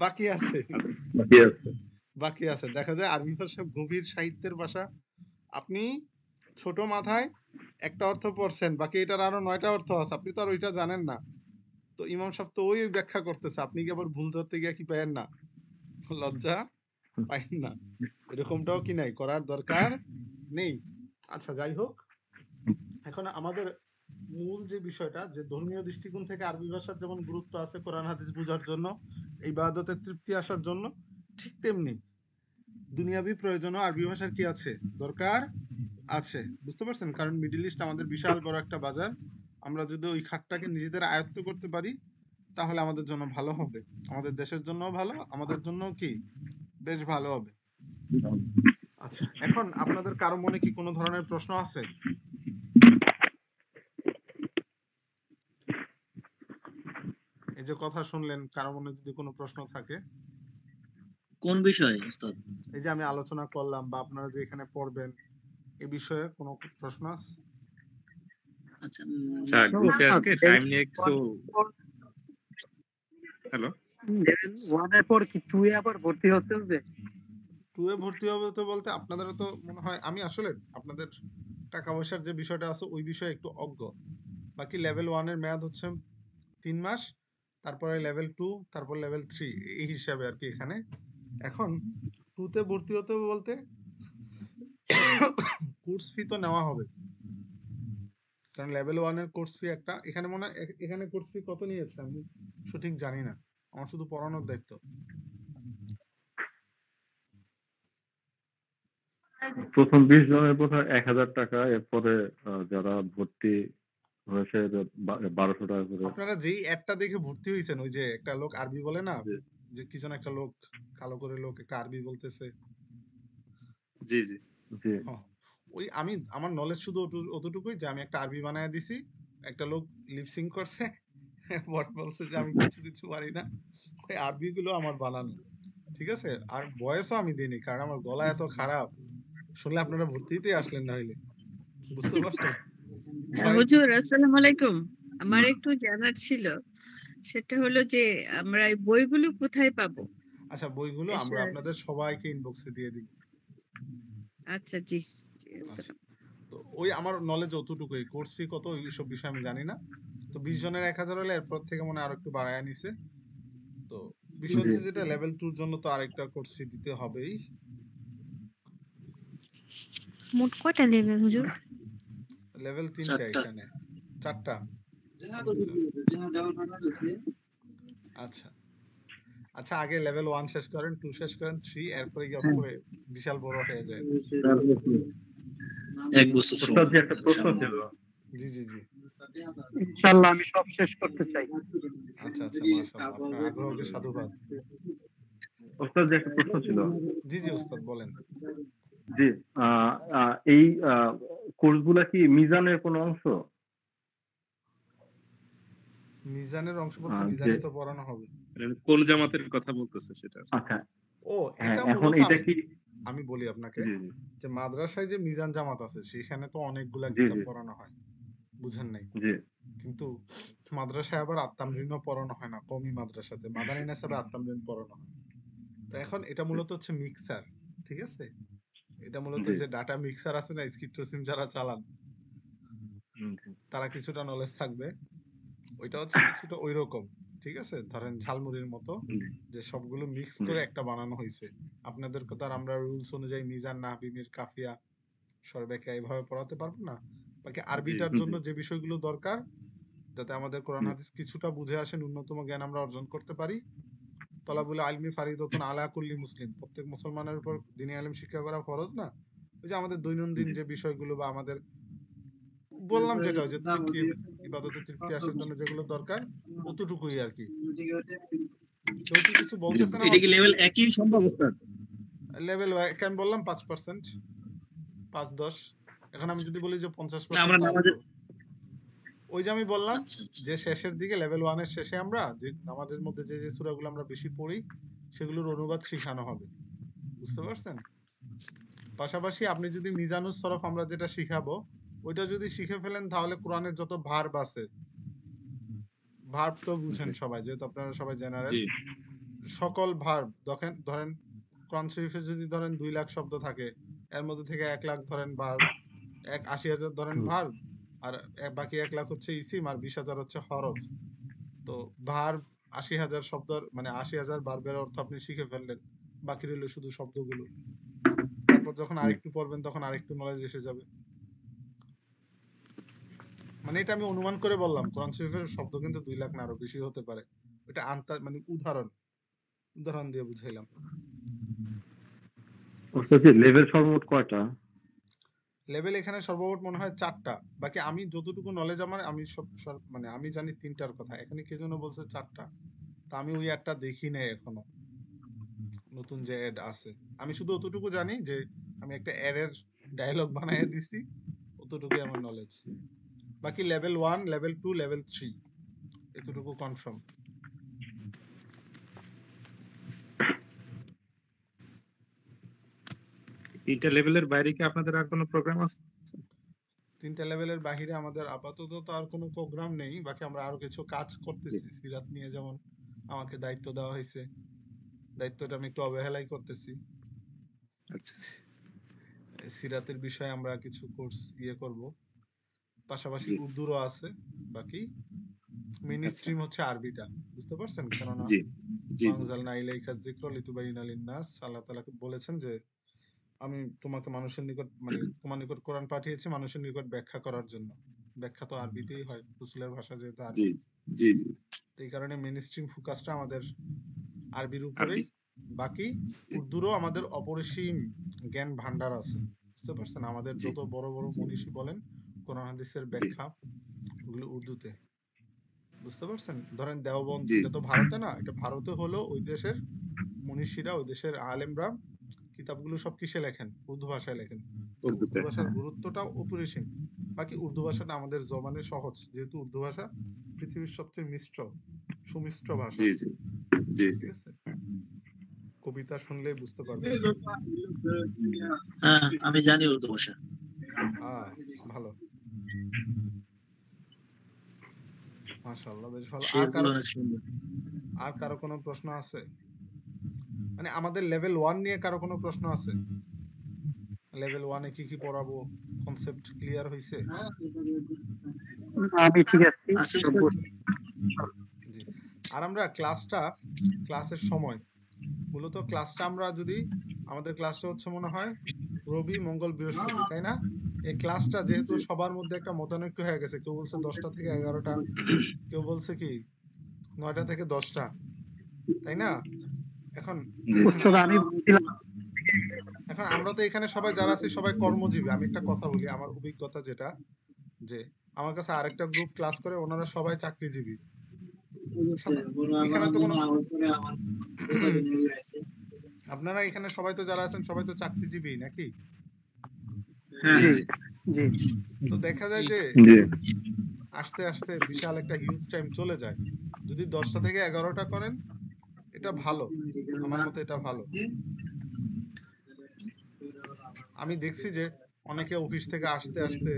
Speaker 1: বাকি আছে।
Speaker 4: বাকি আছে।
Speaker 1: বাকি আছে। দেখা যায় আরবি ভাষা গভীর সাহিত্যের ভাষা। আপনি ছোট মাথায় একটা অর্থ পড়ছেন, বাকি এটার আরো 9টা অর্থ আছে, আপনি তো আর ওইটা জানেন না। তো ইমাম সাহেব তো ওই ব্যাখ্যা করতেছে, আপনি কি আবার ভুল ধরতে গিয়ে কি পায়েন না? লজ্জা পাইন না? এরকমটাও কি নাই, করার দরকার নেই। আচ্ছা যাই হোক, এখন আমাদের মূল যে বিষয়টা, যে ধর্মীয় দৃষ্টিকোণ থেকে আরবি ভাষার যেমন গুরুত্ব আছে কোরআন হাদিস বোঝার জন্য, ইবাদতের তৃপ্তি আসার জন্য, ঠিক তেমনি দুনিয়াবি প্রয়োজনও আরবি ভাষার কি আছে, দরকার আছে। বুঝতে পারছেন? কারণ মিডল ইস্ট আমাদের বিশাল বড় একটা বাজার, আমরা যদি ওই খাতটাকে নিজেদের আয়ত্ত করতে পারি তাহলে আমাদের জন্য ভালো হবে, আমাদের দেশের জন্যও ভালো, আমাদের জন্য কি বেশ ভালো হবে। আচ্ছা, এখন আপনাদের কারো মনে কি কোনো ধরনের প্রশ্ন আছে? এই যে কথা শুনলেন, কারো মনে যদি কোনো প্রশ্ন থাকে?
Speaker 8: কোন বিষয়ে উস্তাদ?
Speaker 1: এই যে আমি আলোচনা করলাম বা আপনারা যে এখানে পড়বেন, এই বিষয়ে কোনো প্রশ্ন আছে?
Speaker 8: আচ্ছা
Speaker 7: স্যার গ্রুপে আজকে টাইম নিয়ে কিছু হ্যালো
Speaker 6: লেভেল 1 এর পর কি 2 এ আবার ভর্তি হতে হবে?
Speaker 1: 2 এ ভর্তি হবে তো বলতে আপনাদেরও তো মনে হয়, আমি আসলে আপনাদের টাকা পয়সার যে বিষয়টা আছে ওই বিষয়ে একটু অজ্ঞ। বাকি লেভেল 1 এর মেয়াদ হচ্ছে 3 মাস, তারপরে লেভেল 2, তারপর লেভেল 3, এই হিসাবে আর কি এখানে। এখন 2 তে ভর্তি হতে হবে বলতে কোর্স ফি তো নেওয়া হবে, কারণ লেভেল 1 এর কোর্স ফি একটা, এখানে মনে হয় এখানে কোর্স ফি কত নিয়েছে আমি সঠিক জানি না, আমার শুধু পড়ানোর দায়িত্ব।
Speaker 4: প্রথম 20 জনের বোধহয় 1000 টাকা, এরপরে যারা ভর্তি হয়েছে 1200 টাকা করে।
Speaker 1: আপনারা যেই অ্যাডটা দেখে ভর্তি হয়েছেন, ওই যে একটা লোক আরবি বলে না,
Speaker 4: জি।
Speaker 1: যে কি যেন একটা লোক, কালো করে লোক একটা আরবি বলতেছে,
Speaker 7: জি জি
Speaker 4: জি
Speaker 1: হ্যাঁ, ওই আমি আমার নলেজ শুধু অতটুকুই যে আমি একটা আরবি বানায় দিছি, একটা লোক লিপসিং করছে, পরে বলছে যে আমি কিছু পারি না, ওই আরবি গুলো আমার বানানো, ঠিক আছে? আর ভয়েসও আমি দিইনি, কারণ আমার গলা এত খারাপ, শুনলে আপনারা ভর্তিতেই আসলেন না হইলে, বুঝতে পারছেন?
Speaker 9: হুজুর আসসালামু আলাইকুম। আমার একটু জানার ছিল, সেটা হলো যে আমরা এই বইগুলো কোথায় পাবো?
Speaker 1: আচ্ছা, বইগুলো আমরা আপনাদের সবাইকে ইনবক্সে দিয়ে দিব।
Speaker 9: আচ্ছা জি
Speaker 1: আচ্ছা, তো ওই আমার নলেজ অতটুকুই, কোর্স ফি কত ওইসব বিষয় আমি জানি না। তো 20 জনের 1000 হলে এরপর থেকে মনে আর একটু বাড়ায় নিছে। তো বিষয় হচ্ছে যেটা লেভেল 2 এর জন্য তো আরেকটা কোর্স ফি দিতে হবেই।
Speaker 5: মোট কয়টা লেভেল হুজুর?
Speaker 1: লেভেল 3টা এখানে, 4টা। আচ্ছা আচ্ছা, আগে লেভেল 1 শেষ করেন, 2 শেষ করেন, 3, এরপরে গিয়ে পরে বিশাল বড় হয়ে যায়।
Speaker 8: এক বছর
Speaker 4: ওস্তাদ জি একটা প্রশ্ন ছিল।
Speaker 1: জি জি জি,
Speaker 6: ইনশাআল্লাহ আমি সব শেষ করতে চাই।
Speaker 1: আচ্ছা আচ্ছা, মাশাআল্লাহ, আপনার আগ্রহকে সাধুবাদ।
Speaker 4: ওস্তাদ জি একটা প্রশ্ন ছিল।
Speaker 1: জি জি ওস্তাদ বলেন।
Speaker 4: জি এই কোর্সগুলা কি মিজানের কোনো অংশ?
Speaker 1: মিজানের অংশ বলতে
Speaker 4: যে
Speaker 1: মিজানই তো পড়ানো হবে।
Speaker 7: কোন জামাতের কথা বলতেছে সেটা?
Speaker 4: আচ্ছা,
Speaker 1: ও
Speaker 4: হ্যাঁ,
Speaker 1: এটা
Speaker 4: এখন
Speaker 1: মূলত
Speaker 4: এটা কি?
Speaker 1: আমি বলি আপনাকে
Speaker 4: জি জি
Speaker 1: যে মাদ্রাসায় যে মিজান জামাত আছে সেখানে তো অনেকগুলা
Speaker 4: জি
Speaker 1: কিতাব
Speaker 4: জি
Speaker 1: পড়ানো হয়, বুঝেন নাই?
Speaker 4: জি
Speaker 1: কিন্তু মাদ্রাসায় আবার আত্মামরিনও পড়ানো হয় না, কওমি মাদ্রাসাতে মাদানী নেসাবে আত্মামরিন পড়ানো হয়। তো এখন এটা মূলত হচ্ছে মিক্সার, ঠিক আছে? এটা মূলত
Speaker 4: জি
Speaker 1: যে ডাটা মিক্সার আছে না, স্কিট্রোসিম যারা চালান
Speaker 4: জি
Speaker 1: তারা কিছুটা নলেজ থাকবে। ওইটা হচ্ছে কিছুটা ওইরকম, ঠিক আছে? ধরেন ঝালমুড়ির মতো,
Speaker 4: জি
Speaker 1: যে সবগুলো মিক্স
Speaker 4: জি
Speaker 1: করে একটা বানানো হয়েছে। আপনাদেরকে তো আর আমরা রুলস অনুযায়ী মিজান, নাহবি, মির, কাফিয়া, সরবেকা এইভাবে পড়াতে পারবো না। বাকি
Speaker 7: জি
Speaker 1: আরবিটার
Speaker 7: জি
Speaker 1: জন্য যে বিষয়গুলো দরকার, যাতে আমাদের কোরআন হাদিস কিছুটা বুঝে আসে, ন্যূনতম জ্ঞান আমরা অর্জন করতে পারি। তলাবুল আলমি ফারিদতুন আলা কুল্লি মুসলিম, প্রত্যেক মুসলমানের উপর দ্বীনি ইলম শিক্ষা করা ফরজ না? ওই যে আমাদের দৈনন্দিন
Speaker 4: জি
Speaker 1: যে বিষয়গুলো বা আমাদের বললাম যেটা, ওই যে তৃপ্তি, ইবাদতে তৃপ্তি আসার জন্য যেগুলো দরকার, অতটুকুই আর কি। কেউ কি কিছু
Speaker 4: জি
Speaker 1: বলতেছেন
Speaker 8: এটা কি
Speaker 1: আমাকে?
Speaker 8: লেভেল একই সম্ভব ওস্তাদ?
Speaker 1: লেভেল কেন বললাম 5%, 5-10। এখন আমি যদি বলি যে
Speaker 8: না
Speaker 1: 50%,
Speaker 8: আমরা
Speaker 1: তাহলে
Speaker 8: নামাজের
Speaker 1: তো ওই যে আমি বললাম
Speaker 8: আচ্ছা আচ্ছা
Speaker 1: যে শেষের দিকে লেভেল 1 এর শেষে আমরা যে নামাজের মধ্যে যে যে সূরাগুলো আমরা বেশি পড়ি সেগুলোর অনুবাদ শেখানো হবে, বুঝতে পারছেন? পাশাপাশি আপনি যদি মিজানুস সরফ আমরা যেটা শিখাবো ওইটা যদি শিখে ফেলেন, তাহলে কোরআনের যত ভার্ব আছে, ভার্ব তো বুঝেন সবাই, যেহেতু আপনারা সবাই জেনারেল,
Speaker 7: জি
Speaker 1: সকল ভার্ব ধরেন কোরআন শরীফে যদি ধরেন 2 লাখ শব্দ থাকে, এর মধ্যে থেকে 1 লাখ ধরেন ভার্ব, 80,000 ধরেন
Speaker 4: হুম,
Speaker 1: ভার্ব, আর বাকি 1 লাখ হচ্ছে ইসিম, আর 20,000 হচ্ছে হরফ। তো ভার্ব 80,000 শব্দের মানে 80,000 ভার্বের অর্থ আপনি শিখে ফেললেন, বাকি রইল শুধু শব্দগুলো। তারপর যখন
Speaker 4: হুম।
Speaker 1: আরেকটু পড়বেন তখন আরেকটু নলেজ এসে যাবে। মানে এটা আমি অনুমান করে বললাম, কোরআন শরীফের শব্দ কিন্তু 2 লাখ না আরো বেশি হতে পারে। এটা মানে উদাহরণ দিয়ে বুঝাইলাম।
Speaker 4: ওস্তাদ লেভেল সর্বমোট কয়টা?
Speaker 1: লেভেল এখানে সর্বমোট মনে হয় 4টা। বাকি আমি যতটুকু নলেজ আমার, আমি মানে আমি জানি 3টার কথা, এখানে কে যেন বলছে 4টা। তা আমি ওই অ্যাডটা দেখি নাই এখনো, নতুন যে অ্যাড আছে। আমি শুধু অতটুকু জানি যে আমি একটা অ্যাডের ডায়লগ বানায় দিছি, অতটুকুই আমার নলেজ। বাকি লেভেল 1, লেভেল 2, লেভেল 3 এতটুকু কনফার্ম।
Speaker 7: তিনটা লেভেলের বাইরে কি আপনাদের আর কোনো প্রোগ্রাম আছে?
Speaker 1: 3টা লেভেলের বাহিরে আমাদের আপাতত তো আর কোনো প্রোগ্রাম নেই। বাকি আমরা আরো কিছু কাজ
Speaker 7: জি
Speaker 1: করতেছি সিরাত নিয়ে, যেমন আমাকে দায়িত্ব দেওয়া হয়েছে, দায়িত্বটা আমি একটু অবহেলাই করতেছি।
Speaker 7: আচ্ছা
Speaker 1: সিরাতের বিষয়ে আমরা কিছু কোর্স করব, পাশাপাশি
Speaker 7: জি
Speaker 1: উর্দুরও আছে। বাকি মেইন
Speaker 7: আচ্ছা
Speaker 1: স্ট্রিম হচ্ছে আরবিটা, বুঝতে পারছেন? কেননা
Speaker 7: জি জি জি
Speaker 1: ওয়ানজালনা ইলাইকা যিকরা লিতুবাইয়িনা লিন-নাস, আল্লাহ তাআলা বলেছেন যে আমি তোমাকে মানুষের নিকট মানে তোমার নিকট কোরআন পাঠিয়েছি মানুষের নিকট ব্যাখ্যা করার জন্য। ব্যাখ্যা তো আরবিতেই হয়, রাসূলের ভাষা যেহেতু
Speaker 7: জি
Speaker 1: আরবি।
Speaker 7: জি জি
Speaker 1: তো এই কারণে মেইন স্ট্রিম ফোকাসটা আমাদের আরবির
Speaker 7: আরবি
Speaker 1: উপরেই। বাকি
Speaker 7: জি
Speaker 1: উর্দুরও আমাদের অপরিসীম জ্ঞান ভান্ডার আছে, বুঝতে পারছেন? আমাদের
Speaker 7: জি
Speaker 1: যত বড় বড়
Speaker 7: জি
Speaker 1: মনীষী বলেন, কোরআন হাদিসের
Speaker 7: জি
Speaker 1: ব্যাখ্যা ওগুলো উর্দুতে, বুঝতে পারছেন? ধরেন দেওবন্দ,
Speaker 7: জি
Speaker 1: এটা তো ভারতে না, এটা ভারতে হলো ওই দেশের মনীষীরা, ওই দেশের আলেমরা কিতাবগুলো সব কিসে লেখেন? উর্দু ভাষায় লেখেন। তো উর্দু
Speaker 7: উর্দুতে
Speaker 1: ভাষার
Speaker 7: হ্যাঁ
Speaker 1: গুরুত্বটা অপরিসীম। বাকি উর্দু ভাষাটা আমাদের জবানে সহজ, যেহেতু উর্দু ভাষা পৃথিবীর সবচেয়ে সুমিষ্ট ভাষা,
Speaker 7: জি জি জি
Speaker 1: ঠিক
Speaker 7: জি
Speaker 1: আছে? কবিতা শুনলেই বুঝতে পারবেন।
Speaker 8: হ্যাঁ আমি জানি উর্দু ভাষা।
Speaker 1: ভালো, মাশাআল্লাহ, বেশ ভালো।
Speaker 8: শেরগুলো অনেক সুন্দর।
Speaker 1: আর কারো কোনো প্রশ্ন আছে? মানে আমাদের লেভেল 1 নিয়ে কারো কোনো প্রশ্ন আছে? লেভেল 1 এ কি কি পড়াবো, কনসেপ্ট ক্লিয়ার হইছে?
Speaker 6: আমি ঠিক আছি।
Speaker 8: আচ্ছা
Speaker 6: সব
Speaker 8: ওস্তাদ,
Speaker 1: জি। আর আমরা ক্লাসের সময় মূলত ক্লাসটা আমরা যদি, আমাদের ক্লাসটা হচ্ছে মনে হয় রবি, মঙ্গল, বৃহস্পতি, তাই না? এই ক্লাসটা যেহেতু
Speaker 7: জি
Speaker 1: সবার মধ্যে একটা মতানৈক্য হয়ে গেছে, কেউ বলছে 10টা থেকে 11টা, কেউ বলছে কি 9টা থেকে 10টা, তাই না? এখন
Speaker 4: জি
Speaker 6: ওস্তাদ আমি বলছিলাম
Speaker 1: এখন আমরা তো এখানে সবাই যারা আছি সবাই কর্মজীবী। আমি একটা কথা বলি, আমার অভিজ্ঞতা যেটা, যে আমার কাছে আরেকটা গ্রুপ ক্লাস করে, ওনারা সবাই চাকরিজীবী। এখানে তো কোনো আপনারা এখানে সবাই তো যারা আছেন সবাই তো চাকরিজীবী নাকি?
Speaker 7: জি
Speaker 6: জি
Speaker 7: জি
Speaker 6: জি
Speaker 1: তো দেখা যায় যে
Speaker 4: জি
Speaker 1: আস্তে আস্তে বিশাল একটা হিউজ টাইম চলে যায়। যদি 10টা থেকে 11টা করেন এটা ভালো, আমার মতে এটা ভালো। আমি দেখছি যে অনেকে অফিস থেকে আসতে আসতে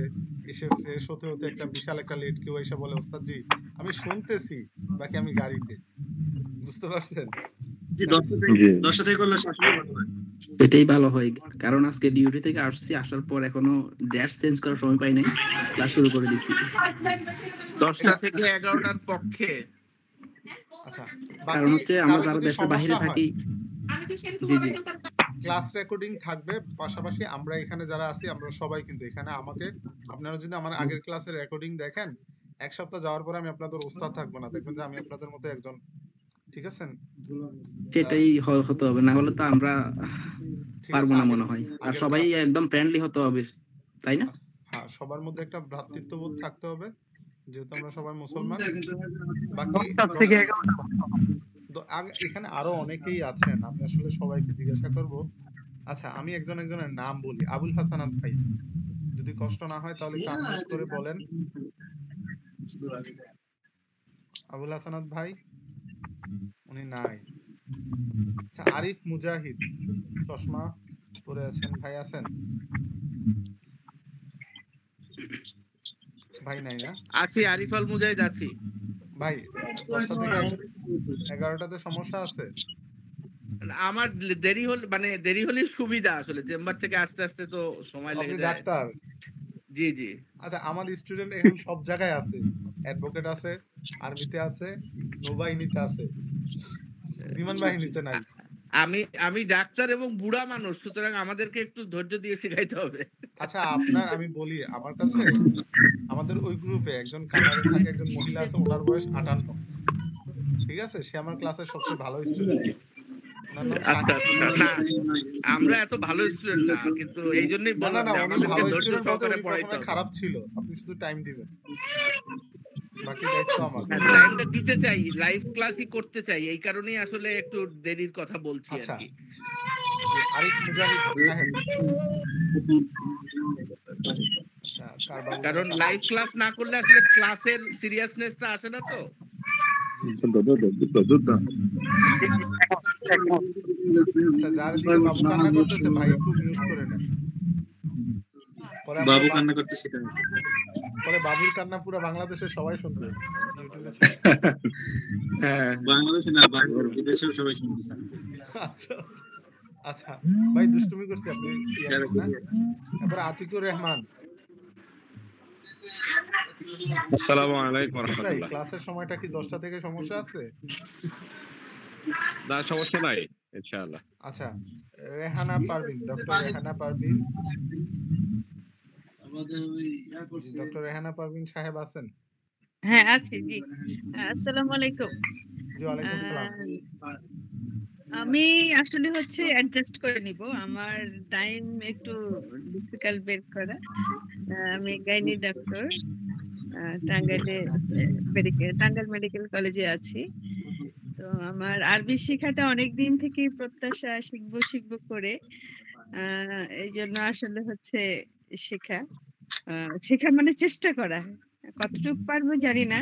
Speaker 1: এসে ফ্রেশ হতে হতে একটা বিশাল একটা লেট কেউ এসে বলে ওস্তাদ জি আমি শুনতেছি, বাকি আমি গাড়িতে। বুঝতে পারছেন?
Speaker 8: জি
Speaker 1: কারণ
Speaker 8: 10টা থেকে করলে আসলেই ভালো হয়।
Speaker 10: এটাই ভালো হয়, কারণ আজকে ডিউটি থেকে আসছি, আসার পর এখনো ড্যাশ চেঞ্জ করার সময় পাই নাই, ক্লাস শুরু করে দিচ্ছি।
Speaker 11: 10টা থেকে 11টার পক্ষে।
Speaker 1: আচ্ছা,
Speaker 10: কারণ
Speaker 1: বাকি
Speaker 10: হচ্ছে আমরা
Speaker 1: কারো
Speaker 10: যারা
Speaker 1: যদি
Speaker 10: দেশের
Speaker 1: সমস্যা
Speaker 10: বাইরে
Speaker 1: হয়
Speaker 10: থাকি, জি জি
Speaker 1: ক্লাস রেকর্ডিং থাকবে, পাশাপাশি আমরা এখানে যারা আছি আমরা সবাই কিন্তু এখানে আমাকে, আপনারা যদি আমার আগের ক্লাসের রেকর্ডিং দেখেন, এক সপ্তাহ যাওয়ার পরে আমি আপনাদের ওস্তাদ থাকবো না, দেখবেন যে আমি আপনাদের মতো একজন, ঠিক আছেন?
Speaker 10: সেটাই হতে হবে, না হলে তো আমরা
Speaker 1: ঠিক
Speaker 10: পারবো
Speaker 1: আছে,
Speaker 10: না মনে হয়। আর
Speaker 1: আগের
Speaker 10: সবাই
Speaker 1: ক্লাসে
Speaker 10: একদম ফ্রেন্ডলি হতে হবে, তাই না?
Speaker 1: হ্যাঁ, সবার মধ্যে একটা ভ্রাতৃত্ববোধ থাকতে হবে, যেহেতু আমরা সবাই মুসলমান। বাকি
Speaker 6: 10টা থেকে 11টা
Speaker 1: এখানে আরো অনেকেই আছেন, আমি আসলে সবাইকে জিজ্ঞাসা করব। আচ্ছা, আমি একজনের নাম বলি। আবুল হাসানাত ভাই, যদি কষ্ট না হয় তাহলে একটু আনমিউট করে বলেন। আবুল হাসানাত ভাই, উনি নাই। আচ্ছা, আরিফ মুজাহিদ, চশমা পরে আছেন ভাই, আছেন? ভাই নাই না?
Speaker 11: আছি, আরিফাল মুজাহিদ আছি।
Speaker 1: ভাই 10টা থেকে 11টাতে সমস্যা আছে?
Speaker 11: আমার দেরি হল, মানে দেরি হলে সুবিধা, আসলে চেম্বার থেকে আসতে আসতে তো সময়
Speaker 1: আপনি
Speaker 11: লেগে যায়।
Speaker 1: ডাক্তার?
Speaker 11: জি জি।
Speaker 1: আচ্ছা, আমার স্টুডেন্ট এখন সব জায়গায় আছে, অ্যাডভোকেট আছে, আর্মিতে আছে, নৌবাহিনীতে আছে, বিমান বাহিনীতে নাই।
Speaker 11: আমি আমি ডাক্তার এবং বুড়া মানুষ, সুতরাং আমাদেরকে একটু ধৈর্য দিয়ে শেখাইতে হবে।
Speaker 1: আচ্ছা, আপনার আমি বলি, আমার কাছে আমাদের ওই গ্রুপে একজন কানাডায় থাকে, একজন মহিলা আছে, ওনার বয়স 58, ঠিক আছে? সে আমার ক্লাসের সবচেয়ে ভালো স্টুডেন্ট, ওনার নাম
Speaker 11: আচ্ছা আচ্ছা, না আমরা এত ভালো স্টুডেন্ট না, কিন্তু এই জন্যই
Speaker 1: না না
Speaker 11: বললাম
Speaker 1: না
Speaker 11: যে
Speaker 1: উনি
Speaker 11: আমাদেরকে
Speaker 1: ভালো
Speaker 11: ধৈর্য
Speaker 1: স্টুডেন্ট বলতে
Speaker 11: সহকারে
Speaker 1: উনি
Speaker 11: পড়াইতে
Speaker 1: প্রথমে
Speaker 11: হবে।
Speaker 1: খারাপ ছিল, আপনি শুধু টাইম দিবেন, বাকি দায়িত্ব আমার।
Speaker 11: টাইমটা দিতে চাই, লাইভ ক্লাসই করতে চাই, এই কারণেই আসলে একটু দেরির কথা বলছি আর
Speaker 1: আচ্ছা,
Speaker 11: কি।
Speaker 1: আরিফ মুজাহিদ সাহেব, আচ্ছা,
Speaker 11: কারণ লাইভ ক্লাস না করলে আসলে ক্লাসের সিরিয়াসনেসটা আসে না তো।
Speaker 1: আচ্ছা, যার দিকে বাবু কান্না করতেছে ভাই একটু মিউট করে নেন।
Speaker 8: বাবু কান্না করতেছে,
Speaker 1: পরে বাবুর কান্না পুরো বাংলাদেশের সবাই শুনবে ইউটিউবে।
Speaker 8: হ্যাঁ বাংলাদেশে না, বিদেশেও সবাই শুনতেছে।
Speaker 1: আচ্ছা আচ্ছা আচ্ছা ভাই, দুষ্টুমি করছি, আপনি না। এরপর আতিকুর রহমান।
Speaker 12: আসসালামু আলাইকুম ওয়া
Speaker 1: ভাই,
Speaker 12: রাহমাতুল্লাহ।
Speaker 1: ক্লাসের সময়টা কি 10টা থেকে সমস্যা আছে?
Speaker 12: না, সমস্যা নাই ইনশাআল্লাহ।
Speaker 1: আচ্ছা, রেহানা পারভিন, ডক্টর রেহানা পারভিন, ডক্টর রেহানা পারভিন সাহেব আছেন?
Speaker 9: হ্যাঁ আছি, জি। আসসালামু আলাইকুম।
Speaker 1: জি, ওয়ালাইকুম আসসালাম।
Speaker 9: আমি আসলে হচ্ছে অ্যাডজাস্ট করে নিব, আমার টাইম একটু ডিফিকাল্ট বের করা। আমি গাইনি ডাক্তার, টাঙ্গাইল মেডিকেল কলেজে আছি। তো আমার আরবি শেখাটা অনেক দিন থেকেই প্রত্যাশা, শিখবো করে। এই জন্য আসলে হচ্ছে শেখা শেখা মানে চেষ্টা করা, কতটুকু পারবো জানি না।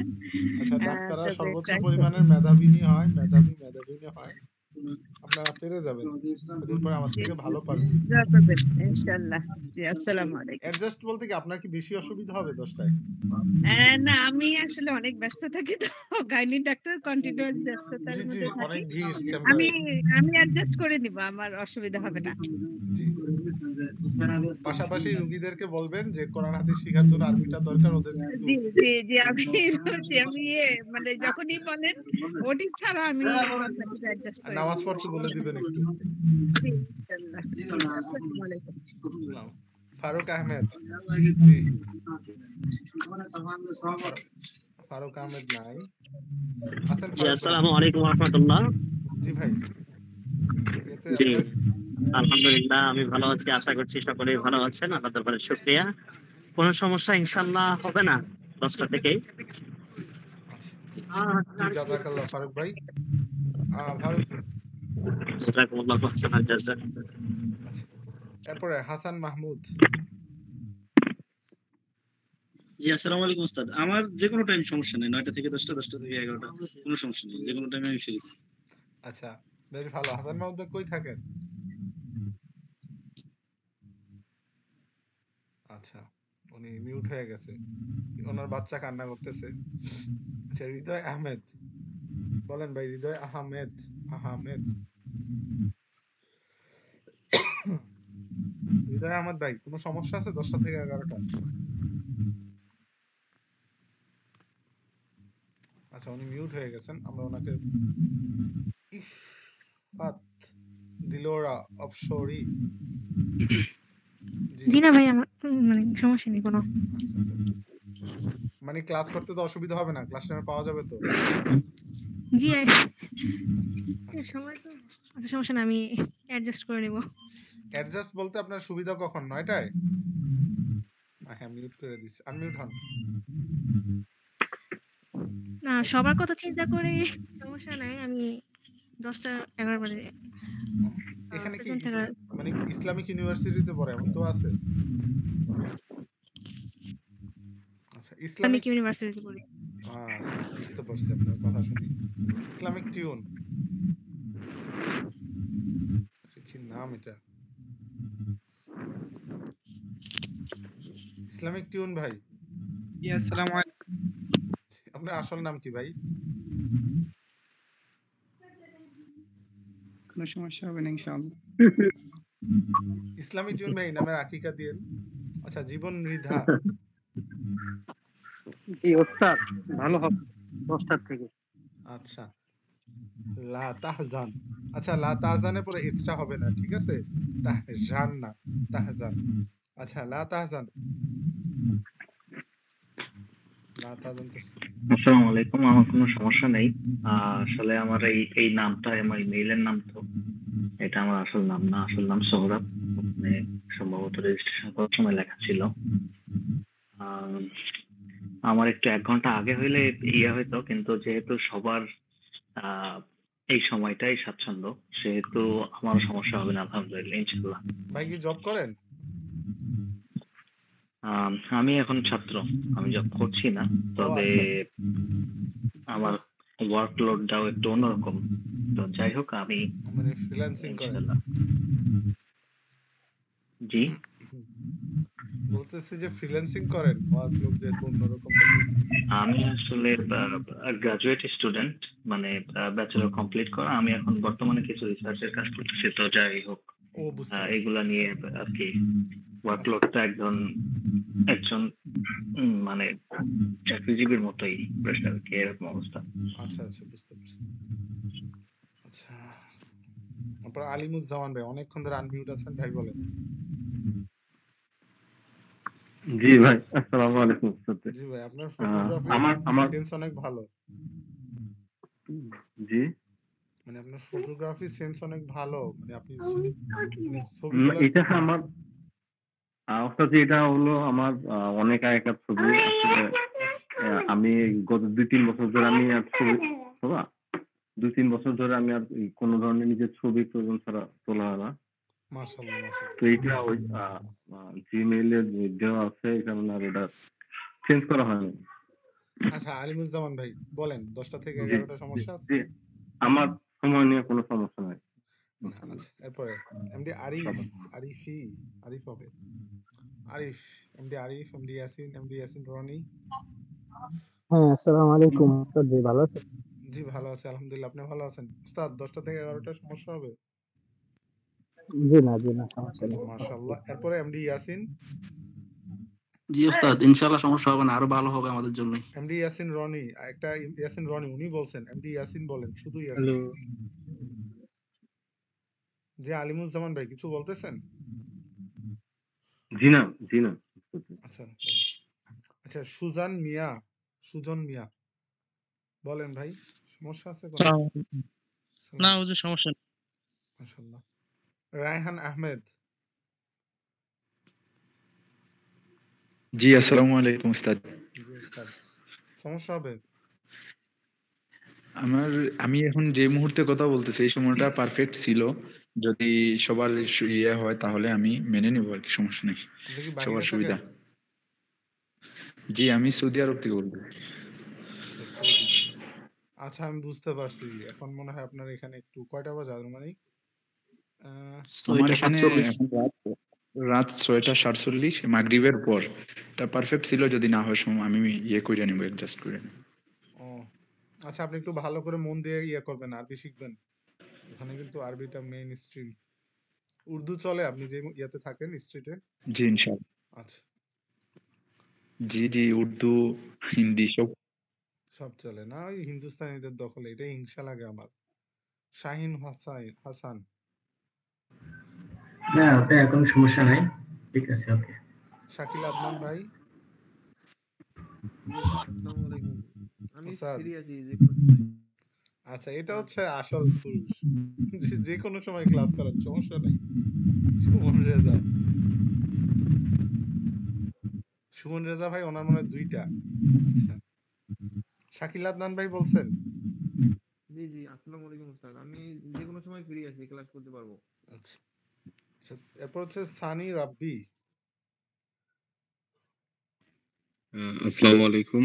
Speaker 1: আচ্ছা, ডাক্তাররা
Speaker 9: তবে
Speaker 1: সর্বোচ্চ
Speaker 9: try করব।
Speaker 1: পরিমাণের মেধাবিনী হয়, মেধাবিনী হয়, আপনারা পেরে যাবেন, ওদিন পরে আমার থেকে ভালো পারবেন।
Speaker 9: দোয়া করবেন ইনশাআল্লাহ। জি, আসসালামু আলাইকুম।
Speaker 1: অ্যাডজাস্ট বলতে কি আপনার কি বেশি অসুবিধা হবে 10টায়?
Speaker 9: না, আমি আসলে অনেক ব্যস্ত থাকি, তো গাইনি ডাক্তার কন্টিনিউয়াস ব্যস্ততার
Speaker 1: জি জি,
Speaker 9: মধ্যে থাকি।
Speaker 1: অনেক ভিড়
Speaker 9: আমি
Speaker 1: চেম্বারে।
Speaker 9: আমি অ্যাডজাস্ট করে নিব, আমার অসুবিধা হবে না।
Speaker 1: জি, পাশাপাশি রোগীদেরকে বলবেন যে কোরআন হাদিস শেখার জন্য আরবিটা দরকার, ওদের একটু।
Speaker 9: জি জি জি, আমি আমি মানে যখনই বলেন ওটি ছাড়া আমি কথাটা অ্যাডজাস্ট করে
Speaker 1: নামাজ
Speaker 9: নিব।
Speaker 1: পড়তে বলে দিবেন একটু।
Speaker 9: জি ইনশাআল্লাহ। জি, আসসালামু আলাইকুম।
Speaker 1: ফারুক আহমেদ, জি। ফারুক আহমেদ নাই, আছেন?
Speaker 13: জি, আসসালামু আলাইকুম ওয়া রাহমাতুল্লাহ।
Speaker 1: জি ভাই,
Speaker 13: জি, আলহামদুলিল্লাহ আমি ভালো আছি, আশা করছি সকলেই ভালো আছেন। আল্লাহর দরবারে শুকরিয়া। কোনো সমস্যা ইনশাআল্লাহ হবে না 10টা থেকেই।
Speaker 1: জি, জাযাকাল্লাহ ফারুক ভাই। ফারুক,
Speaker 13: জাযাকুমুল্লাহু আহসানাল জাযা।
Speaker 1: এরপরে হাসান মাহমুদ।
Speaker 8: জি আসসালামু আলাইকুম উস্তাদ। আমার যে কোনো টাইম সমস্যা নেই, 9টা থেকে 10টা, 10টা থেকে 11টা, কোনো সমস্যা নেই, যে কোনো টাইমে আমি ফ্রি।
Speaker 1: আচ্ছা, বেশ ভালো। হাসান মাহমুদ ভাই কই থাকেন? আচ্ছা, উনি মিউট হয়ে গেছে, ওনার বাচ্চা কান্না করতেছে। আচ্ছা, হৃদয় আহমেদ বলেন ভাই। হৃদয় আহমেদ, আহমেদ, হৃদয় আহমেদ ভাই, কোনো সমস্যা আছে 10টা থেকে 11টা? আচ্ছা, উনি মিউট হয়ে গেছেন, আমরা ওনাকে ইফাত দিলোরা অপসরি।
Speaker 5: জি না ভাই, আমার মানে সমস্যা নেই কোনো।
Speaker 1: মানে ক্লাস করতে তো অসুবিধা হবে না? ক্লাস টাইমে পাওয়া যাবে তো?
Speaker 5: জি সময় তো আচ্ছা, সমস্যা না, আমি অ্যাডজাস্ট করে নেব।
Speaker 1: অ্যাডজাস্ট বলতে আপনার সুবিধা কখন? 9টায়? হ্যাঁ, মিউট করে দিচ্ছি, আনমিউট হন।
Speaker 5: না, সবার কথা চিন্তা করে সমস্যা নাই, আমি 10টা 11 বাজে
Speaker 1: এখানে কি
Speaker 5: প্রেজেন্ট থাকার।
Speaker 1: মানে ইসলামিক ইউনিভার্সিটিতে পড়ে এমন কেউ আছে? আচ্ছা,
Speaker 5: ইসলামিক ইউনিভার্সিটিতে পড়ি।
Speaker 1: বুঝতে পারছি আপনার কথা শুনি। ইসলামিক টিউন, কি নাম এটা? ইসলামিক টিউন ভাই।
Speaker 2: আসসালামু আলাইকুম।
Speaker 1: আপনার আসল নাম কি ভাই?
Speaker 2: কোনো সমস্যা হবে না ইনশাআল্লাহ।
Speaker 1: ইসলামিক টিউন ভাই নামের আকিকা দিয়েন। আচ্ছা, জীবন মৃধা।
Speaker 6: জি ওস্তাদ, ভালো হবে 10টার থেকে।
Speaker 1: আচ্ছা, লা তাহজান। আচ্ছা, লা তাহজানের পরে এক্সট্রা হবে না, ঠিক আছে? তাহজান না, তাহজান। আচ্ছা, লা তাহজান, লা তাহজান তো।
Speaker 14: আসসালামু আলাইকুম। আমার কোনো সমস্যা নেই। আসলে আমার এই নামটা আমার ইমেইলের নাম, তো এটা আমার আসল নাম না। আসল নাম সোহরাব। মানে সম্ভবত রেজিস্ট্রেশন করার সময় লেখা ছিল। আমার একটু 1 ঘন্টা আগে হইলে ইয়ে হইতো, কিন্তু যেহেতু সবার এই সময়টাই স্বাচ্ছন্দ্য, সেহেতু আমার সমস্যা হবে না আলহামদুলিল্লাহ, ইনশাআল্লাহ।
Speaker 1: ভাই কি জব করেন?
Speaker 14: আমি এখন ছাত্র, আমি জব করছি না, তবে আমার ওয়ার্কলোডটাও একটু অন্যরকম। তো যাই হোক, আমি
Speaker 1: মানে ফ্রিল্যান্সিং করেন?
Speaker 14: জি
Speaker 1: বলতেছি যে ফ্রিল্যান্সিং করেন, ওয়ার্কলোড যেহেতু অন্যরকম।
Speaker 14: আমি আসলে গ্রাজুয়েট স্টুডেন্ট, মানে ব্যাচেলর কমপ্লিট করা। আমি এখন বর্তমানে কিছু রিসার্চের কাজ করতেছি। তো যাই হোক, এগুলা নিয়ে আর কি ওয়ার্কলোডটা একজন মানে চাকরিজীবীর মতোই প্রেশার, কি এরকম অবস্থা।
Speaker 1: আচ্ছা আচ্ছা, বুঝতে পারছি। আচ্ছা, আপনার আলিমুজ্জামান ভাই অনেকক্ষণ ধরে আনমিউট আছেন, ভাই বলেন।
Speaker 4: জি ভাই, আসসালামু আলাইকুম।
Speaker 1: জি ভাই, আপনার ফটোগ্রাফি সেন্স অনেক ভালো।
Speaker 4: জি,
Speaker 1: মানে আপনার ফটোগ্রাফি সেন্স অনেক ভালো, মানে আপনি
Speaker 4: এটা আমার এটা হলো আমার অনেক আগেকার ছবি। আসলে আমি গত 2-3 বছর ধরে আমি আর ছবি 2-3 বছর ধরে আমি আর কোনো ধরনের নিজের ছবি প্রয়োজন ছাড়া তোলা হয় না।
Speaker 1: মাশাআল্লাহ মাশাআল্লাহ।
Speaker 4: তো এইটা ওই জিমেইলে দেওয়া আছে, এই কারণে আর এটা চেঞ্জ করা হয়নি।
Speaker 1: আচ্ছা, আলিমুজ্জামান ভাই বলেন, 10টা থেকে 11টা সমস্যা আছে?
Speaker 4: আমার সময় নিয়ে কোনো সমস্যা নাই।
Speaker 1: আচ্ছা, এরপরে এমডি আরিফ, আরিফ হবে। Arif, MD Arif, MD Yasin Rony.
Speaker 15: হ্যাঁ, আসসালামু আলাইকুম উস্তাদ। জি ভালো আছেন?
Speaker 1: জি ভালো আছি আলহামদুলিল্লাহ, আপনি ভালো আছেন? উস্তাদ 10টা থেকে 11টা সমস্যা হবে?
Speaker 15: জি না সমস্যা নেই।
Speaker 1: মাশাআল্লাহ। এরপরে এমডি ইয়াসিন।
Speaker 10: জি ওস্তাদ, ইনশাআল্লাহ সমস্যা হবে না, আরো ভালো হবে আমাদের জন্য।
Speaker 1: এমডি ইয়াসিন রনি, একটা ইয়াসিন রনি উনি বলছেন, এমডি ইয়াসিন বলেন, শুধু ইয়াসিন।
Speaker 15: হ্যালো
Speaker 1: যে আলিমুজ্জামান ভাই কিছু বলতেছেন?
Speaker 4: জি না
Speaker 1: আচ্ছা আচ্ছা, সুজন মিয়া বলেন ভাই, সমস্যা আছে কোনো?
Speaker 3: না হুজুর, সমস্যা নেই।
Speaker 1: মাশাআল্লাহ। রায়হান আহমেদ।
Speaker 16: জি আসসালামু আলাইকুম উস্তাদ।
Speaker 1: জি উস্তাদ, সমস্যা হবে?
Speaker 16: আমি এখন যে মুহূর্তে কথা বলতেছি এই সময়টা পারফেক্ট ছিল। যদি সবার ইয়ে হয় তাহলে আমি মেনে নিব আর কি, সমস্যা নেই,
Speaker 1: আপনি কি
Speaker 16: সবার
Speaker 1: বাইরে
Speaker 16: সুবিধা।
Speaker 1: থাকেন?
Speaker 16: জি, আমি সৌদি আরব থেকে বলতেছি।
Speaker 1: আচ্ছা, সৌদি। আচ্ছা, আমি বুঝতে পারছি। এখন মনে হয় আপনার এখানে একটু কয়টা বাজে আনুমানিক?
Speaker 16: আমার
Speaker 10: 6টা
Speaker 16: এখানে
Speaker 10: 47।
Speaker 16: এখন রাত 6টা 47 মাগরিবের পর। এটা পারফেক্ট ছিল, যদি না হয় আমি ইয়ে করে নিব, অ্যাডজাস্ট করে নিব।
Speaker 1: ও আচ্ছা, আপনি একটু ভালো করে মন দিয়ে ইয়ে করবেন, আরবি শিখবেন। এখানে কিন্তু আরবিটা মেইন স্ট্রিম। উর্দু চলে আপনি যে ইয়েতে থাকেন স্ট্রিটে?
Speaker 16: জি, ইনশাআল্লাহ।
Speaker 1: আচ্ছা,
Speaker 16: জি, জি, উর্দু, হিন্দি
Speaker 1: সব চলে না? ওই হিন্দুস্তানিদের দখলে, এটাই হিংসা লাগে আমার। শাহিন হাসান।
Speaker 17: না, ওটা এখন সমস্যা নাই, ঠিক আছে, ওকে।
Speaker 1: শাকিল আদনান ভাই।
Speaker 18: আসসালামু আলাইকুম। আমি
Speaker 1: ওস্তাদ।
Speaker 18: ফ্রি আছি
Speaker 1: আচ্ছা, এটা হচ্ছে আসল পুরুষ। যে কোনো সময় ক্লাস করার সমস্যা নাই। সুমন রেজা। সুমন রেজা ভাই, ওনার মনে হয় 2টা। আচ্ছা, শাকিল আদনান ভাই বলছেন?
Speaker 18: জি জি, আসসালামু আলাইকুম উস্তাদ। আমি যে কোনো সময় ফ্রি আছি, ক্লাস করতে পারবো।
Speaker 1: আচ্ছা, এরপর হচ্ছে সানি রাব্বি।
Speaker 12: আসসালামু আলাইকুম।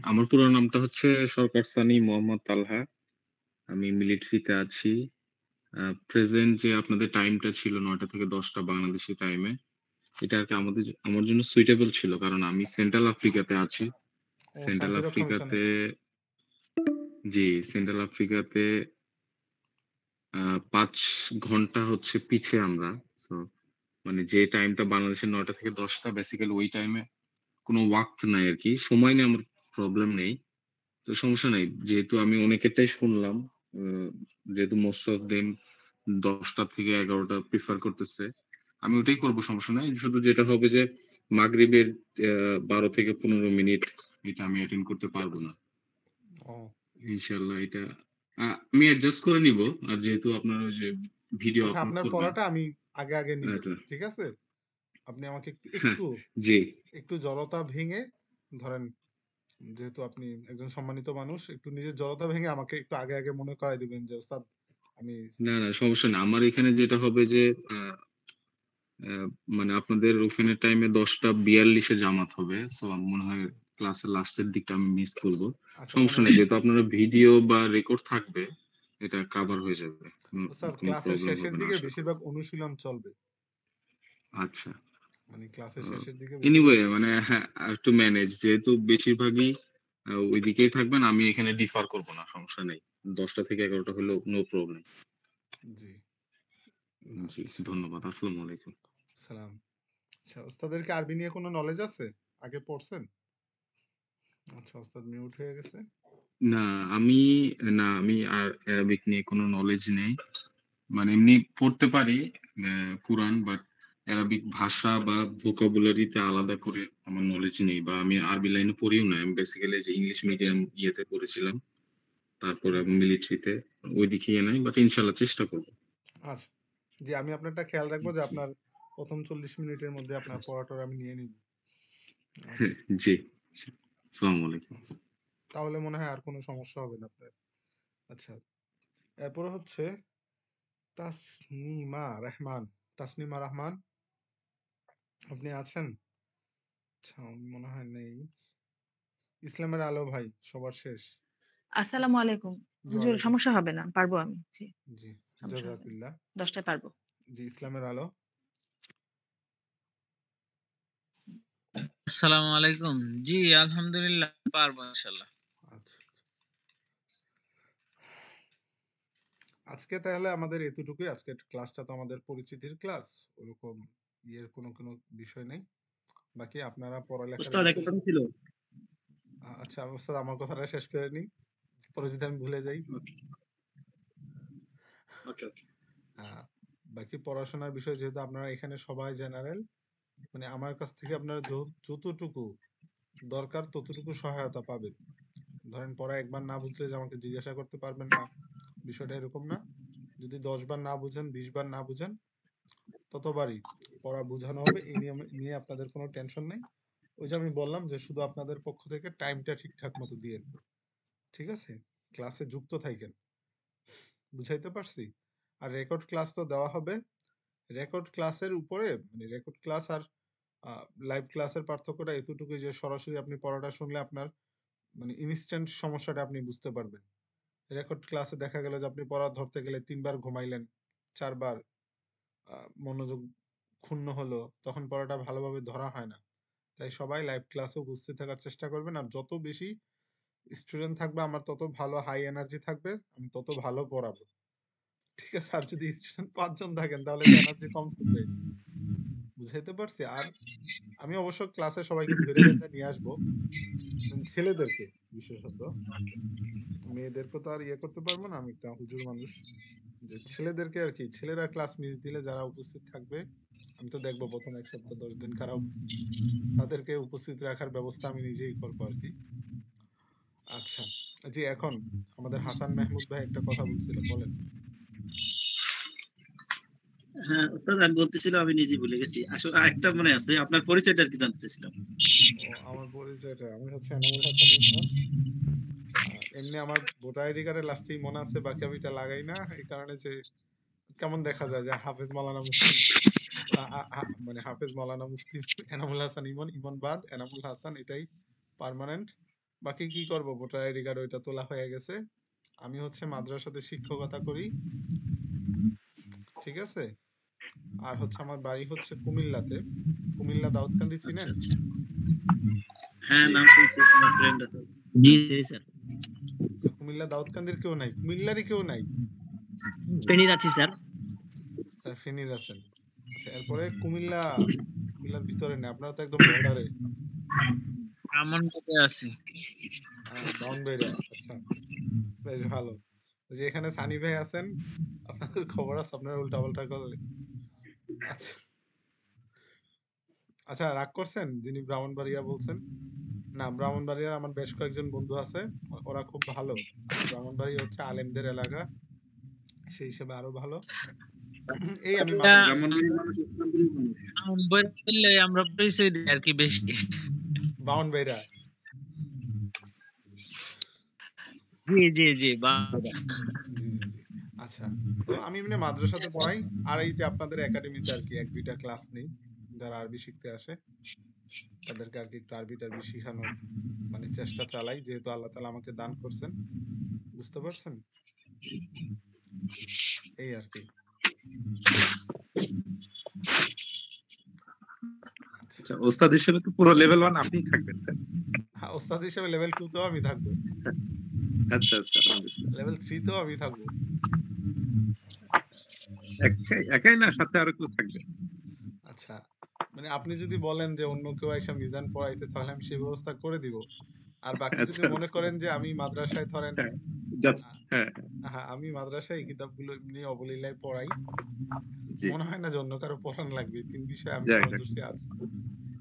Speaker 12: আমার পুরো নামটা হচ্ছে সরকার সানি মোহাম্মদ তালহা। আমি মিলিটারিতে আছি। প্রেজেন্ট যে আপনাদের টাইমটা ছিল 9টা থেকে 10টা বাংলাদেশি টাইমে, এটা আর কি আমার জন্য সুইটেবল ছিল, কারণ আমি সেন্ট্রাল আফ্রিকাতে আছি।
Speaker 1: ও,
Speaker 12: সেন্ট্রাল
Speaker 1: শান্তিরক্ষা মিশনে।
Speaker 12: আফ্রিকাতে জি, সেন্ট্রাল আফ্রিকাতে 5 ঘন্টা হচ্ছে পিছে আমরা। সো মানে যে টাইমটা বাংলাদেশের 9টা থেকে 10টা, বেসিক্যালি ওই টাইমে কোনো ওয়াক্ত নাই আরকি। সময় নিয়ে আমার প্রবলেম নেই। তো সমস্যা নাই। যেহেতু আমি অনেকেরটাই শুনলাম, আ যেহেতু মোস্ট অফ দেম 10টা থেকে 11টা প্রেফার করতেছে। আমি ওটাই করব, সমস্যা নাই। শুধু যেটা হবে যে মাগরিবের 12 থেকে 15 মিনিট এটা আমি অ্যাটেন্ড করতে পারব না।
Speaker 1: ও
Speaker 12: ইনশাআল্লাহ এটা আমি অ্যাডজাস্ট করে নিব। আর যেহেতু আপনারা ওই যে ভিডিও
Speaker 1: আচ্ছা,
Speaker 12: আপলোড
Speaker 1: আপনার
Speaker 12: করবেন।
Speaker 1: পড়াটা আমি আগে নিব,
Speaker 12: এটা
Speaker 1: ঠিক আছে? আপনি আমাকে
Speaker 12: হ্যাঁ, জি।
Speaker 1: একটু জড়তা ভেঙে ধরেন, যেহেতু আপনি একজন সম্মানিত মানুষ, একটু নিজের জড়তা ভেঙে আমাকে একটু আগে মনে করায় দিবেন যে ওস্তাদ আমি।
Speaker 12: না, না, সমস্যা না। আমার এখানে যেটা হবে যে আ আ মানে আপনাদের ওখানে টাইমে 10টা 42 এ জামাত হবে। সো আমার মনে হয় ক্লাসের লাস্টের দিকটা আমি মিস করব।
Speaker 1: আচ্ছা, কোনো
Speaker 12: সমস্যা নেই। যেহেতু আপনারা ভিডিও বা রেকর্ড থাকবে, এটা কভার হয়ে যাবে।
Speaker 1: ওস্তাদ,
Speaker 12: কোনো
Speaker 1: ক্লাসের
Speaker 12: প্রবলেম
Speaker 1: শেষের
Speaker 12: হবে না
Speaker 1: দিকে
Speaker 12: আশা করি।
Speaker 1: বেশিরভাগ অনুশীলন চলবে।
Speaker 12: আচ্ছা।
Speaker 1: মানে ক্লাসের
Speaker 12: আ
Speaker 1: শেষের দিকে
Speaker 12: এনিওয়ে
Speaker 1: বেশিরভাগ।
Speaker 12: মানে হ্যাঁ, একটু ম্যানেজ। যেহেতু বেশিরভাগই ওইদিকেই থাকবেন, আমি এখানে ডিফার করব না। সমস্যা নেই। 10টা থেকে 11টা হলেও নো প্রবলেম।
Speaker 1: জি,
Speaker 12: জি,
Speaker 1: আচ্ছা,
Speaker 12: ধন্যবাদ। আসসালামু আলাইকুম।
Speaker 1: সালাম। আচ্ছা, ওস্তাদের কি আরবি নিয়ে কোনো নলেজ আছে? আগে পড়ছেন? আচ্ছা, ওস্তাদ মিউট হয়ে গেছে।
Speaker 12: না, আমি আমি আর অ্যারাবিক নিয়ে কোনো নলেজ নেই। মানে এমনি পড়তে পারি কুরআন, বাট অ্যারাবিক ভাষা বা ভোকাবুলারিতে আলাদা করে আমার নলেজ নেই, বা আমি আরবি লাইনে পড়িও না। আমি বেসিক্যালি যে ইংলিশ মিডিয়াম ইয়েতে পড়েছিলাম, তারপরে আমি মিলিটারিতে ওইদিকে ইয়ে নাই, বাট ইনশাআল্লাহ চেষ্টা করব।
Speaker 1: আচ্ছা, জি, আমি আপনারটা খেয়াল রাখবো যে
Speaker 12: জি,
Speaker 1: আপনার প্রথম 40 মিনিটের মধ্যে আপনার পড়াটা আমি নিয়ে নিব। আচ্ছা,
Speaker 12: জি। আসসালামু আলাইকুম।
Speaker 1: তাহলে মনে হয় আর কোনো সমস্যা হবে না আপনার। আচ্ছা, এরপরে হচ্ছে তাসনিমা রহমান, আপনি আছেন? আচ্ছা, মনে হয় নেই। ইসলামের আলো ভাই, সবার শেষ।
Speaker 19: আসসালামু আলাইকুম। হুজুর,
Speaker 1: ওয়ালাইকুম।
Speaker 19: সমস্যা হবে না, পারবো আমি। জি,
Speaker 1: জি,
Speaker 19: সমস্যা হবে না।
Speaker 1: জাযাকাল্লাহ।
Speaker 19: 10টায় পারবো।
Speaker 1: জি, ইসলামের আলো।
Speaker 3: আসসালামু আলাইকুম। জি, আলহামদুলিল্লাহ পারবো ইনশাআল্লাহ।
Speaker 1: আচ্ছা, আজকে তাহলে আমাদের এতটুকুই। আজকের ক্লাসটা তো আমাদের পরিচিতির ক্লাস, ওরকম ইয়ের কোনো বিষয় নেই। বাকি আপনারা পড়ালেখার
Speaker 8: উস্তাদ একটা
Speaker 1: বিষয়ে।
Speaker 8: কথা ছিল।
Speaker 1: আচ্ছা, ওস্তাদ আমার কথাটা শেষ করে নি, পরে যদি আমি ভুলে যাই।
Speaker 8: ওকে ওকে।
Speaker 1: বাকি পড়াশোনার বিষয়, যেহেতু আপনারা এখানে সবাই জেনারেল, মানে আমার কাছ থেকে আপনারা যতটুকু দরকার ততটুকু সহায়তা পাবেন। ধরেন পড়া একবার না বুঝলে যে আমাকে জিজ্ঞাসা করতে পারবেন না, বিষয়টা এরকম না। যদি 10 বার না বুঝেন, 20 বার না বুঝেন, ততবারই পড়া বোঝানো হবে। এই নিয়ে আপনাদের কোনো টেনশন নেই। ওই যে আমি বললাম যে শুধু আপনাদের পক্ষ থেকে টাইমটা ঠিকঠাক মতো দিয়েন, ঠিক আছে? ক্লাসে যুক্ত থাকেন, বুঝাইতে পারছি? আর রেকর্ড ক্লাস তো দেওয়া হবে। রেকর্ড ক্লাসের উপরে, মানে রেকর্ড ক্লাস আর লাইভ ক্লাসের পার্থক্যটা এতটুকুই যে সরাসরি আপনি পড়াটা শুনলে আপনার মানে ইনস্ট্যান্ট সমস্যাটা আপনি বুঝতে পারবেন। রেকর্ড ক্লাসে দেখা গেল যে আপনি পড়া ধরতে গেলে 3 বার ঘুমাইলেন, 4 বার মনোযোগ ক্ষুণ্ণ হলো, তখন পড়াটা ভালোভাবে ধরা হয় না। তাই সবাই লাইভ ক্লাসে উপস্থিত থাকার চেষ্টা করবেন। আর যত বেশি স্টুডেন্ট থাকবে আমার তত ভালো হাই এনার্জি থাকবে, আমি তত ভালো পড়াবো। ঠিক আছে? আর যদি স্টুডেন্ট 5 জন থাকেন তাহলে তো এনার্জি কম থাকবে। বুঝাইতে পারছি? আর আমি অবশ্য ক্লাসে সবাইকে ধরে বেঁধে নিয়ে আসবো, ছেলেদেরকে বিশেষত। মেয়েদেরকে তো আর ইয়ে করতে পারবো না, আমি একটা হুজুর মানুষ। যে ছেলেদেরকে আর কি, ছেলেরা ক্লাস মিস দিলে যারা উপস্থিত থাকবে, আমি তো দেখবো প্রথম 1 সপ্তাহ 10 দিন কারা তাদেরকে উপস্থিত রাখার ব্যবস্থা আমি নিজেই করবো আর কি। আচ্ছা জি, এখন আমাদের হাসান মাহমুদ ভাই একটা কথা বলছিল, বলেন।
Speaker 8: হ্যাঁ ওস্তাদ, আমি বলতেছিলাম আমি নিজে ভুলে গেছি। আসলে একটা মনে আছে, আপনার পরিচয়টা আর কি জানতে চাইছিলাম।
Speaker 1: আমার পরিচয়টা, আমি হচ্ছে এনামুল হাসান ইমন। এমনি আমার ভোটার আইডি কার্ডের লাস্টেই মনে আছে, বাকি আমি এটা লাগাই না এই কারণে যে কেমন দেখা যায় যে হাফেজ মাওলানা মুফতি, মানে হাফেজ মাওলানা মুফতি এনামুল হাসান ইমন, ইমন বাদ এনামুল হাসান, এটাই পার্মানেন্ট। বাকি কি করব, ভোটার আইডি কার্ড ওইটা তোলা হয়ে গেছে। আমি হচ্ছে মাদ্রাসাতে শিক্ষকতা করি, ঠিক আছে? আর হচ্ছে আমার বাড়ি হচ্ছে কুমিল্লাতে, কুমিল্লা দাউদকান্দি চিনেন?
Speaker 8: হ্যাঁ নাম শুনছি, আমার ফ্রেন্ড আছে। জি জি স্যার।
Speaker 1: কুমিল্লা দাউদকান্দির কেউ নাই, কুমিল্লারই কেউ নাই?
Speaker 13: ফেনীর আছি স্যার।
Speaker 1: স্যার ফেনীর আছেন। আচ্ছা, এরপরে কুমিল্লার ভিতরে না, আপনারা তো একদম বর্ডারে।
Speaker 3: ব্রাহ্মণবাড়িয়া আছি।
Speaker 1: ব্রাহ্মণবাড়িয়া, আচ্ছা বেশ ভালো। যে এখানে সানি ভাই আছেন, আপনাদের খবর আছে আপনারা উল্টাপাল্টা করলে। আচ্ছা আচ্ছা, রাগ করছেন যিনি ব্রাহ্মণবাড়িয়া বলছেন? না, ব্রাহ্মণবাড়িয়ার আমার বেশ কয়েকজন বন্ধু আছে, ওরা খুব ভালো। ব্রাহ্মণবাড়িয়া হচ্ছে আলেমদের এলাকা, সেই হিসেবে আরো ভালো। এই আমি
Speaker 3: আমরা পরিচয় দিই আর কি বেশি।
Speaker 1: ব্রাহ্মণবাড়িয়া,
Speaker 3: জি জি জি।
Speaker 1: আচ্ছা, তো আমি এমনি মাদ্রাসাতে পড়াই, আর এই যে আপনাদের একাডেমিতে আর কি 1-2টা ক্লাস নেই, যারা আরবি শিখতে আসে তাদেরকে আর কি একটু আরবি টারবি শিখানোর মানে চেষ্টা চালাই, যেহেতু আল্লাহ তাআলা আমাকে দান করছেন, বুঝতে পারছেন? এই আর কি।
Speaker 7: আচ্ছা, ওস্তাদ হিসেবে তো পুরো লেভেল 1 আপনিই থাকবেন।
Speaker 1: হ্যাঁ, ওস্তাদ হিসেবে লেভেল 2 তেও আমি থাকবো।
Speaker 7: আচ্ছা আচ্ছা, আলহামদুলিল্লাহ।
Speaker 1: লেভেল 3 তেও আমি থাকবো।
Speaker 7: একাই না, সাথে আরো কেউ থাকবে?
Speaker 1: আচ্ছা, মানে আপনি যদি বলেন যে অন্য কেউ আইসা মিজান পড়াইতে, তাহলে আমি সেই ব্যবস্থা করে দিব। আর বাকি যদি মনে করেন যে আমি মাদ্রাসায় ধরেন, হ্যাঁ আমি মাদ্রাসায় এই কিতাবগুলো এমনি অবলীলায় পড়াই, মনে হয় না যে অন্য কারো পড়ানো লাগবে। 3 বিষয়ে আমি পারদর্শী আছি।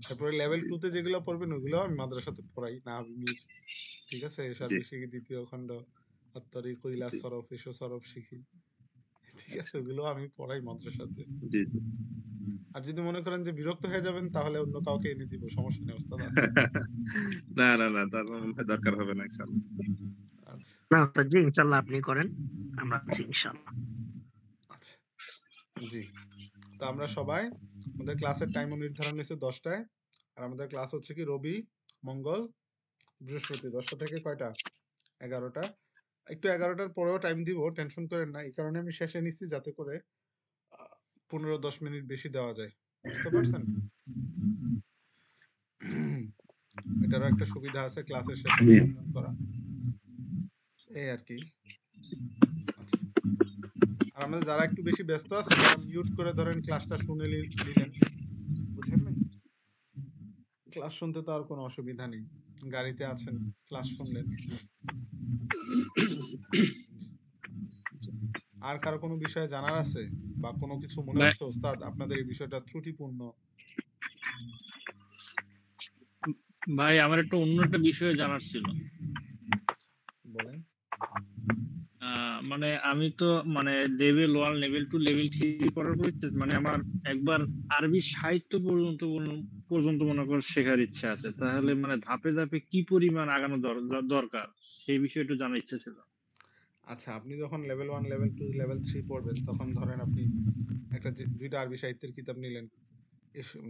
Speaker 1: তারপরে লেভেল 2 তে যেগুলো পড়বেন ওগুলো আমি মাদ্রাসাতে পড়াই না, ঠিক আছে? সার্বিক শিখি, দ্বিতীয় খণ্ড, আত্তরিক, ইলা সরফ, এসো সরফ শিখি, ঠিক আছে? ওগুলো আমি পড়াই মাদ্রাসাতে।
Speaker 7: জি জি।
Speaker 1: আর যদি মনে করেন যে বিরক্ত হয়ে যাবেন, তাহলে অন্য কাউকে এনে দিব, সমস্যা নেই, ওস্তাদ আছে।
Speaker 7: না না না, তার দরকার হবে না ইনশাআল্লাহ।
Speaker 1: আচ্ছা
Speaker 13: না ওস্তাদ জি, ইনশাআল্লাহ আপনি করেন, আমরা আছি ইনশাআল্লাহ।
Speaker 1: আচ্ছা জি, তো আমরা সবাই আমাদের ক্লাসের টাইমও নির্ধারণ হয়েছে 10টায়, আর আমাদের ক্লাস হচ্ছে কি রবি, মঙ্গল, বৃহস্পতি 10টা থেকে কয়টা? 11টা। একটু 11টার পরেও টাইম দিব, টেনশন করেন না। এই কারণে আমি শেষে নিচ্ছি যাতে করে 15-10 মিনিট বেশি দেওয়া যায়, বুঝতে পারছেন? এটারও একটা সুবিধা আছে ক্লাসের শেষে করা, এই আর কি। আচ্ছা, আর আমাদের যারা একটু বেশি ব্যস্ত আছে, তারা মিউট করে ধরেন ক্লাসটা শুনে নিলেন, বুঝেন না? ক্লাস শুনতে তো আর কোনো অসুবিধা নেই, গাড়িতে আছেন, ক্লাস শুনলেন। আর কারো কোনো বিষয়ে জানার আছে বা কোনো কিছু মনে হচ্ছে ওস্তাদ আপনাদের এই বিষয়টা ত্রুটিপূর্ণ?
Speaker 3: ভাই আমার একটা অন্য একটা বিষয়ে জানার ছিল।
Speaker 1: বলেন।
Speaker 3: মানে আমি তো মানে লেভেল 1, লেভেল 2, লেভেল 3 পড়ার পর মানে আমার একবার আরবি সাহিত্য পর্যন্ত মনে কর শেখার ইচ্ছা আছে। তাহলে মানে ধাপে ধাপে কি পরিমাণ আগানো দরকার সেই বিষয়ে একটু জানার ইচ্ছা ছিল।
Speaker 1: আচ্ছা, আপনি যখন লেভেল 1, লেভেল 2, লেভেল 3 পড়বেন, তখন ধরেন আপনি একটা 2টা আরবি সাহিত্যের কিতাব নিলেন,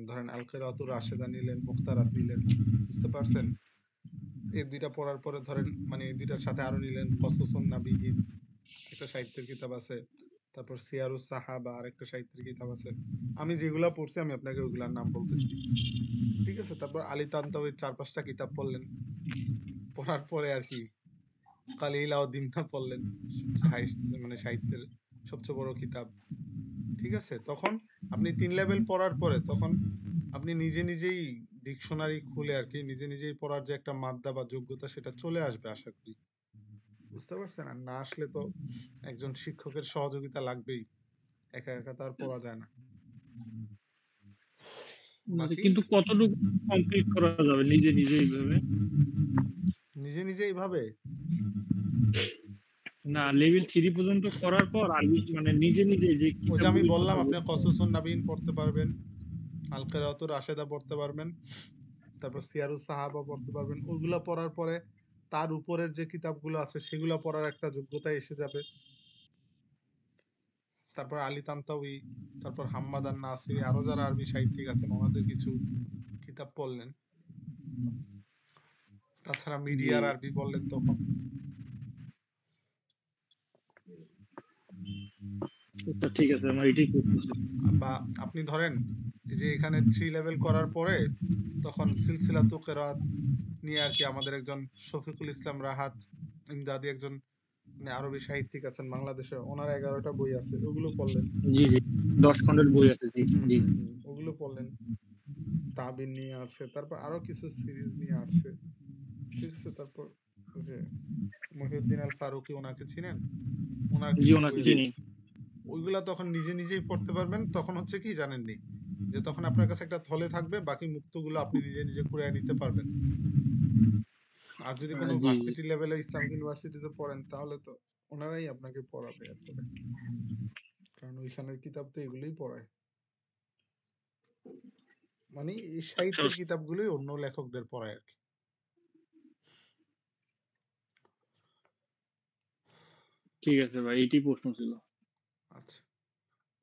Speaker 1: ধরেন আল কিরাআতুর রাশেদা নিলেন, মুখতারাত নিলেন, বুঝতে পারছেন? এই দুইটা পড়ার পরে ধরেন মানে এই দুইটার সাথে আরো নিলেন কসসুন নাবিয়্যিন, একটা সাহিত্যের কিতাব আছে, তারপর সিয়ারুস সাহাবা আরেকটা সাহিত্যের কিতাব আছে। আমি যেগুলা পড়ছি আমি আপনাকে ওইগুলার নাম বলতেছি, ঠিক আছে? তারপর আলী তানতাউইর 4-5টা কিতাব পড়লেন, পড়ার পরে আর কি কালিলা ও দিমনা পড়লেন, মানে সাহিত্যের সবচেয়ে বড় কিতাব, ঠিক আছে? তখন আপনি 3 লেভেল পড়ার পরে তখন আপনি নিজে নিজেই ডিকশনারি খুলে আর কি নিজে নিজেই পড়ার যে একটা মাদ্দা বা যোগ্যতা সেটা চলে আসবে আশা করি, বুঝতে পারছেন? আর না আসলে তো একজন শিক্ষকের সহযোগিতা লাগবেই, একা একা তো আর পড়া যায় না। বাকি
Speaker 3: কিন্তু কতটুকু কমপ্লিট করা যাবে নিজে নিজে এইভাবে?
Speaker 1: নিজে নিজে এইভাবে
Speaker 3: না, লেভেল 3 পর্যন্ত করার পর আরবি মানে নিজে নিজে যে
Speaker 1: ওই যে আমি
Speaker 3: কিতাবগুলি
Speaker 1: বললাম
Speaker 3: পড়া
Speaker 1: আপনি কসসুন নাবিয়্যিন পড়তে পারবেন, আল কিরাআতুর রাশেদা পড়তে পারবেন, তারপর সিয়ারুস সাহাবা পড়তে পারবেন। ওইগুলা পড়ার পরে তার উপরের যে কিতাবগুলো আছে সেগুলা পড়ার একটা যোগ্যতা এসে যাবে। তারপর আলী তানতাউই, তারপর হাম্মাদ আন নাসিরি, আরো যারা আরবি সাহিত্যিক আছেন ওনাদের কিছু কিতাব পড়লেন। তাছাড়া মিডিয়ার আরবি পড়লেন তখন।
Speaker 3: ঠিক আছে, আমরা এটাই করতেছি।
Speaker 1: বা আপনি ধরেন এই যে এখানে 3 লেভেল করার পরে তখন সিলসিলাতু কিরাত নিয়ে আর কি আমাদের একজন শফিকুল ইসলাম রাহাত ইমদাদি একজন মানে আরবি সাহিত্যিক আছেন বাংলাদেশে, ওনার 11টা বই আছে, ওগুলো পড়লেন।
Speaker 3: জি জি 10 খণ্ডের বই আছে। জি জি
Speaker 1: ওগুলো পড়লেন। তাবিন নিয়ে আছে, তারপর আরো কিছু সিরিজ নিয়ে আছে, ঠিক আছে? তারপর ওই যে মহিউদ্দিন আল ফারুকি, ওনাকে চিনেন? ওনার
Speaker 3: জি
Speaker 1: কিছু
Speaker 3: ওনাকে
Speaker 1: বই আছে,
Speaker 3: চিনি।
Speaker 1: ওইগুলা তখন নিজে নিজেই পড়তে পারবেন। তখন হচ্ছে কি জানেননি যে তখন আপনার কাছে একটা থলে থাকবে, বাকি মুক্তগুলো আপনি নিজে নিজে কুড়ায় নিতে পারবেন। আর যদি কোনো
Speaker 3: জি
Speaker 1: ভার্সিটি লেভেলে ইসলামিক ইউনিভার্সিটিতে পড়েন তাহলে তো ওনারাই আপনাকে পড়াবে এরপরে, কারণ ওইখানের কিতাব তো এগুলোই পড়ায়। মানে এই সাহিত্যের কিতাবগুলোই অন্য লেখকদের পড়ায় আর কি।
Speaker 3: ঠিক আছে ভাই, এইটাই প্রশ্ন ছিল।
Speaker 1: আচ্ছা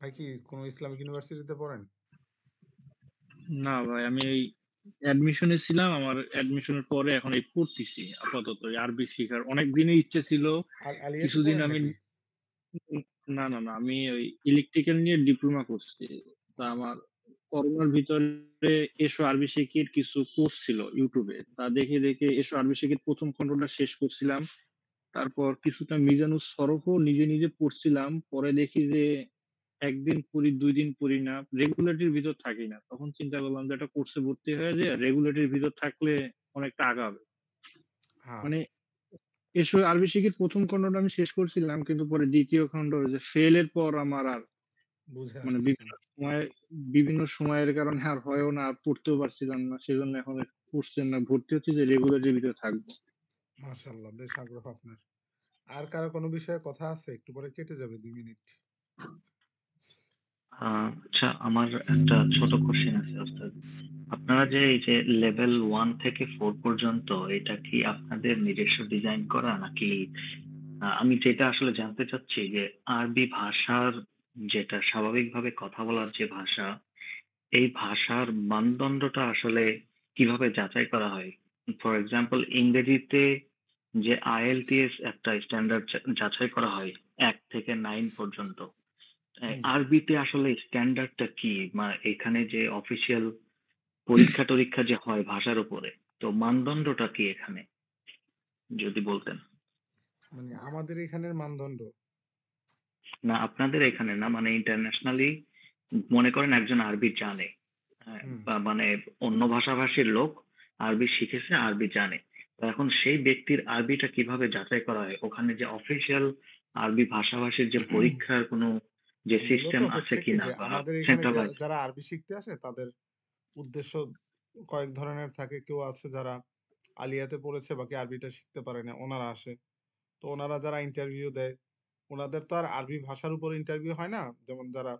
Speaker 1: ভাই, কি কোনো ইসলামিক ইউনিভার্সিটিতে পড়েন?
Speaker 3: না ভাই, আমি এই অ্যাডমিশনে ছিলাম, আমার অ্যাডমিশনের পরে এখন এই পড়তেছি আপাতত। এই আরবি শেখার অনেক দিনই ইচ্ছে ছিল।
Speaker 1: আর আলিয়াতে
Speaker 3: কিছুদিন
Speaker 1: পড়েন
Speaker 3: আমি
Speaker 1: নাকি?
Speaker 3: না না না, আমি ওই ইলেকট্রিক্যাল নিয়ে ডিপ্লোমা করছি। তা আমার করোনার ভিতরে এসো আরবি শিখির কিছু কোর্স ছিল ইউটিউবে, তা দেখে দেখে এসো আরবি শিখির প্রথম খণ্ডটা শেষ করছিলাম। তারপর কিছুটা মিজানুস সরফও নিজে নিজে পড়ছিলাম। পরে দেখি যে একদিন পড়ি 2 দিন পড়ি না, রেগুলারিটির ভিতর থাকি না। তখন চিন্তা করলাম যে একটা কোর্সে ভর্তি হয়ে যায়, রেগুলারিটির ভিতর থাকলে অনেকটা আগাবে।
Speaker 1: হ্যাঁ
Speaker 3: মানে এসো আরবি শিখির প্রথম খণ্ডটা আমি শেষ করছিলাম, কিন্তু পরে দ্বিতীয় খণ্ড যে ফেল এর পর আমার আর
Speaker 1: বুঝে
Speaker 3: মানে
Speaker 1: আসতেছে না।
Speaker 3: বিভিন্ন সময়ের কারণে আর হয়ও না, আর পড়তেও পারছিলাম না। সেজন্য এখন কোর্সে না ভর্তি হচ্ছি যে রেগুলারিটির ভিতরে থাকবো।
Speaker 1: মাশাআল্লাহ, বেশ আগ্রহ আপনার। আর কারো কোনো বিষয়ে কথা আছে? একটু পরে কেটে যাবে 2 মিনিট।
Speaker 14: আচ্ছা, আমার একটা ছোট কোশ্চেন আছে ওস্তাদ। আপনারা যে এই যে লেভেল 1 থেকে 4 পর্যন্ত, এটা কি আপনাদের নিজস্ব ডিজাইন করা নাকি? আমি যেটা আসলে জানতে চাচ্ছি যে আরবি ভাষার যেটা স্বাভাবিকভাবে কথা বলার যে ভাষা, এই ভাষার মানদণ্ডটা আসলে কিভাবে যাচাই করা হয়? ফর এক্সাম্পল, ইংরেজিতে যে IELTS একটা স্ট্যান্ডার্ড যাচাই করা হয় 1 থেকে 9 পর্যন্ত, আরবিতে আসলে স্ট্যান্ডার্ডটা কি? এখানে যে অফিসিয়াল পরীক্ষা টরীক্ষা যে হয় ভাষার উপরে, তো মানদণ্ডটা কি এখানে যদি বলতেন?
Speaker 1: মানে আমাদের এখানের মানদণ্ড?
Speaker 14: না, আপনাদের এখানে না, মানে ইন্টারন্যাশনালি। মনে করেন একজন আরবি জানে, বা মানে অন্য ভাষাভাষীর লোক আরবি শিখেছে, আরবি জানে। তো এখন সেই ব্যক্তির আরবিটা কিভাবে যাচাই করা হয়? ওখানে যে অফিসিয়াল আরবি ভাষাভাষীর যে পরীক্ষার কোনো যে
Speaker 1: মূলত
Speaker 14: সিস্টেম আছে
Speaker 1: হচ্ছে কি
Speaker 14: কিনা,
Speaker 1: যে
Speaker 14: বা
Speaker 1: আমাদের এখানে
Speaker 14: সেন্ট্রালাইজ?
Speaker 1: যারা আরবি শিখতে আসে তাদের উদ্দেশ্য কয়েক ধরনের থাকে। কেউ আছে যারা আলিয়াতে পড়েছে বাকি আরবিটা শিখতে পারে না, ওনারা আসে। তো ওনারা যারা ইন্টারভিউ দেয়, ওনাদের তো আর আরবি ভাষার উপর ইন্টারভিউ হয় না, যেমন যারা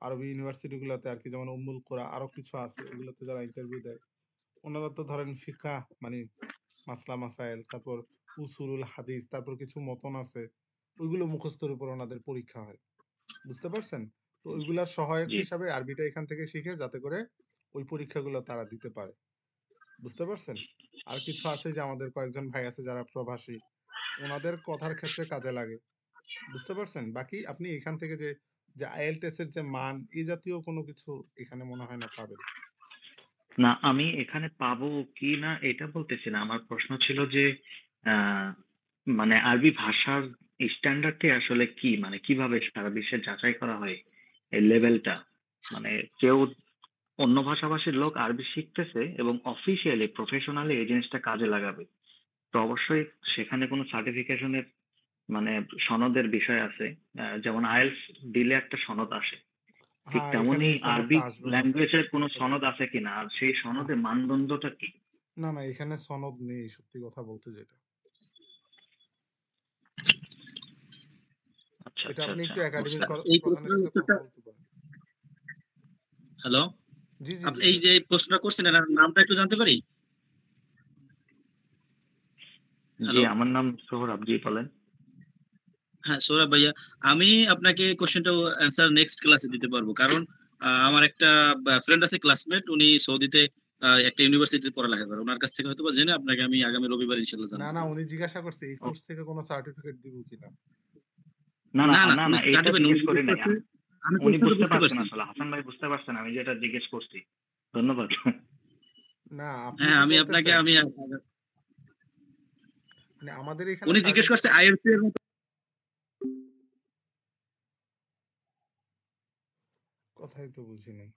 Speaker 1: আরবি ইউনিভার্সিটি গুলাতে আর কি, যেমন উম্মুল কোরা আরো কিছু আছে, ওগুলোতে যারা ইন্টারভিউ দেয় ওনারা তো ধরেন ফিকাহ মানে মাসলা মাসাইল, তারপর উসুলুল হাদিস, তারপর কিছু মতন আছে, ওইগুলো মুখস্থের উপর ওনাদের পরীক্ষা হয়, বুঝতে পারছেন? তো ওইগুলার সহায়ক
Speaker 14: জি
Speaker 1: হিসাবে আরবিটা এখান থেকে শিখে যাতে করে ওই পরীক্ষাগুলো তারা দিতে পারে। বুঝতে পারছেন? আর কিছু আছে যে আমাদের কয়েকজন ভাই আছে যারা প্রবাসী, ওনাদের কথার ক্ষেত্রে কাজে লাগে। বুঝতে পারছেন? বাকি আপনি এখান থেকে যে IELTS এর যে মান এই জাতীয় কোনো কিছু এখানে মনে হয় না পাবেন।
Speaker 14: না, আমি এখানে পাবো কি না এটা বলতেছি না। আমার প্রশ্ন ছিল যে মানে আরবি ভাষার স্ট্যান্ডার্ডটি আসলে কি, মানে কিভাবে সারা বিশ্বে যাচাই করা হয় এই লেভেলটা? মানে কেউ অন্য ভাষাভাষীর লোক আরবি শিখতেছে এবং অফিসিয়ালি প্রফেশনালি এই জিনিসটা কাজে লাগাবে, তো অবশ্যই সেখানে কোনো সার্টিফিকেশনের মানে সনদের বিষয় আছে। যেমন আইএলটিএস দিলে একটা সনদ আসে, ঠিক
Speaker 1: হ্যাঁ, এখানে
Speaker 14: তেমনি
Speaker 1: এই সনদটা
Speaker 14: আরবি
Speaker 1: আসবে আপনার।
Speaker 14: ল্যাঙ্গুয়েজের কোনো
Speaker 1: সত্য
Speaker 14: সনদ
Speaker 1: কথা।
Speaker 14: আছে কিনা, আর সেই
Speaker 1: হ্যাঁ।
Speaker 14: সনদের মানদণ্ডটা কি?
Speaker 1: না, না এখানে সনদ নেই সত্যি কথা বলতে যেটা।
Speaker 14: আচ্ছা
Speaker 1: এটা
Speaker 14: আচ্ছা
Speaker 1: আপনি
Speaker 14: আচ্ছা
Speaker 1: একটু একাডেমিক
Speaker 8: আচ্ছা, এই
Speaker 1: প্রধানের
Speaker 8: প্রশ্নের
Speaker 1: সাথে
Speaker 8: উত্তরটা
Speaker 1: কথা বলতে পারেন।
Speaker 8: হ্যালো,
Speaker 1: জি, জি, জি
Speaker 8: এই
Speaker 1: বলেন।
Speaker 8: যে প্রশ্নটা করছেন এনার নামটা একটু জানতে পারি?
Speaker 14: জি,
Speaker 8: হ্যালো,
Speaker 14: আমার নাম সোহরাব। জি বলেন।
Speaker 8: হ্যাঁ সৌরভ ভাইয়া, আমি আপনাকে কোশ্চেনটা অ্যান্সার নেক্সট ক্লাসে দিতে পারবো, কারণ আমার একটা ফ্রেন্ড আছে ক্লাসমেট, উনি সৌদিতে একটা ইউনিভার্সিটিতে পড়ালেখা করে, ওনার কাছ থেকে হয়তো বা জেনে আপনাকে আমি আগামী রবিবার ইনশাল্লাহ
Speaker 1: না,
Speaker 8: জানাবো।
Speaker 1: না উনি জিজ্ঞাসা করছে এই কোর্স থেকে কোনো সার্টিফিকেট দিব কিনা।
Speaker 14: না না
Speaker 8: না না
Speaker 14: না
Speaker 8: উনি
Speaker 14: না, এইটা
Speaker 8: সার্টিফিকেট
Speaker 14: জিজ্ঞেস
Speaker 8: উনি
Speaker 14: করি
Speaker 8: জিজ্ঞেস
Speaker 14: নাই।
Speaker 8: করছে, আমি
Speaker 14: উনি
Speaker 8: প্রশ্নটা
Speaker 14: বুঝতে
Speaker 8: বুঝতে
Speaker 14: পারছেন,
Speaker 8: পারছি।
Speaker 14: আসলে হাসান ভাই বুঝতে পারছেন আমি যেটা জিজ্ঞেস করছি। ধন্যবাদ।
Speaker 1: না আপনি
Speaker 8: হ্যাঁ
Speaker 1: কি
Speaker 8: আমি আপনাকে
Speaker 1: বলতেছেন
Speaker 8: আমি
Speaker 1: মানে আমাদের এখানে
Speaker 8: উনি জিজ্ঞেস করছে আইএলটিএস এর মতো।
Speaker 1: কথাই তো বুঝি নাই।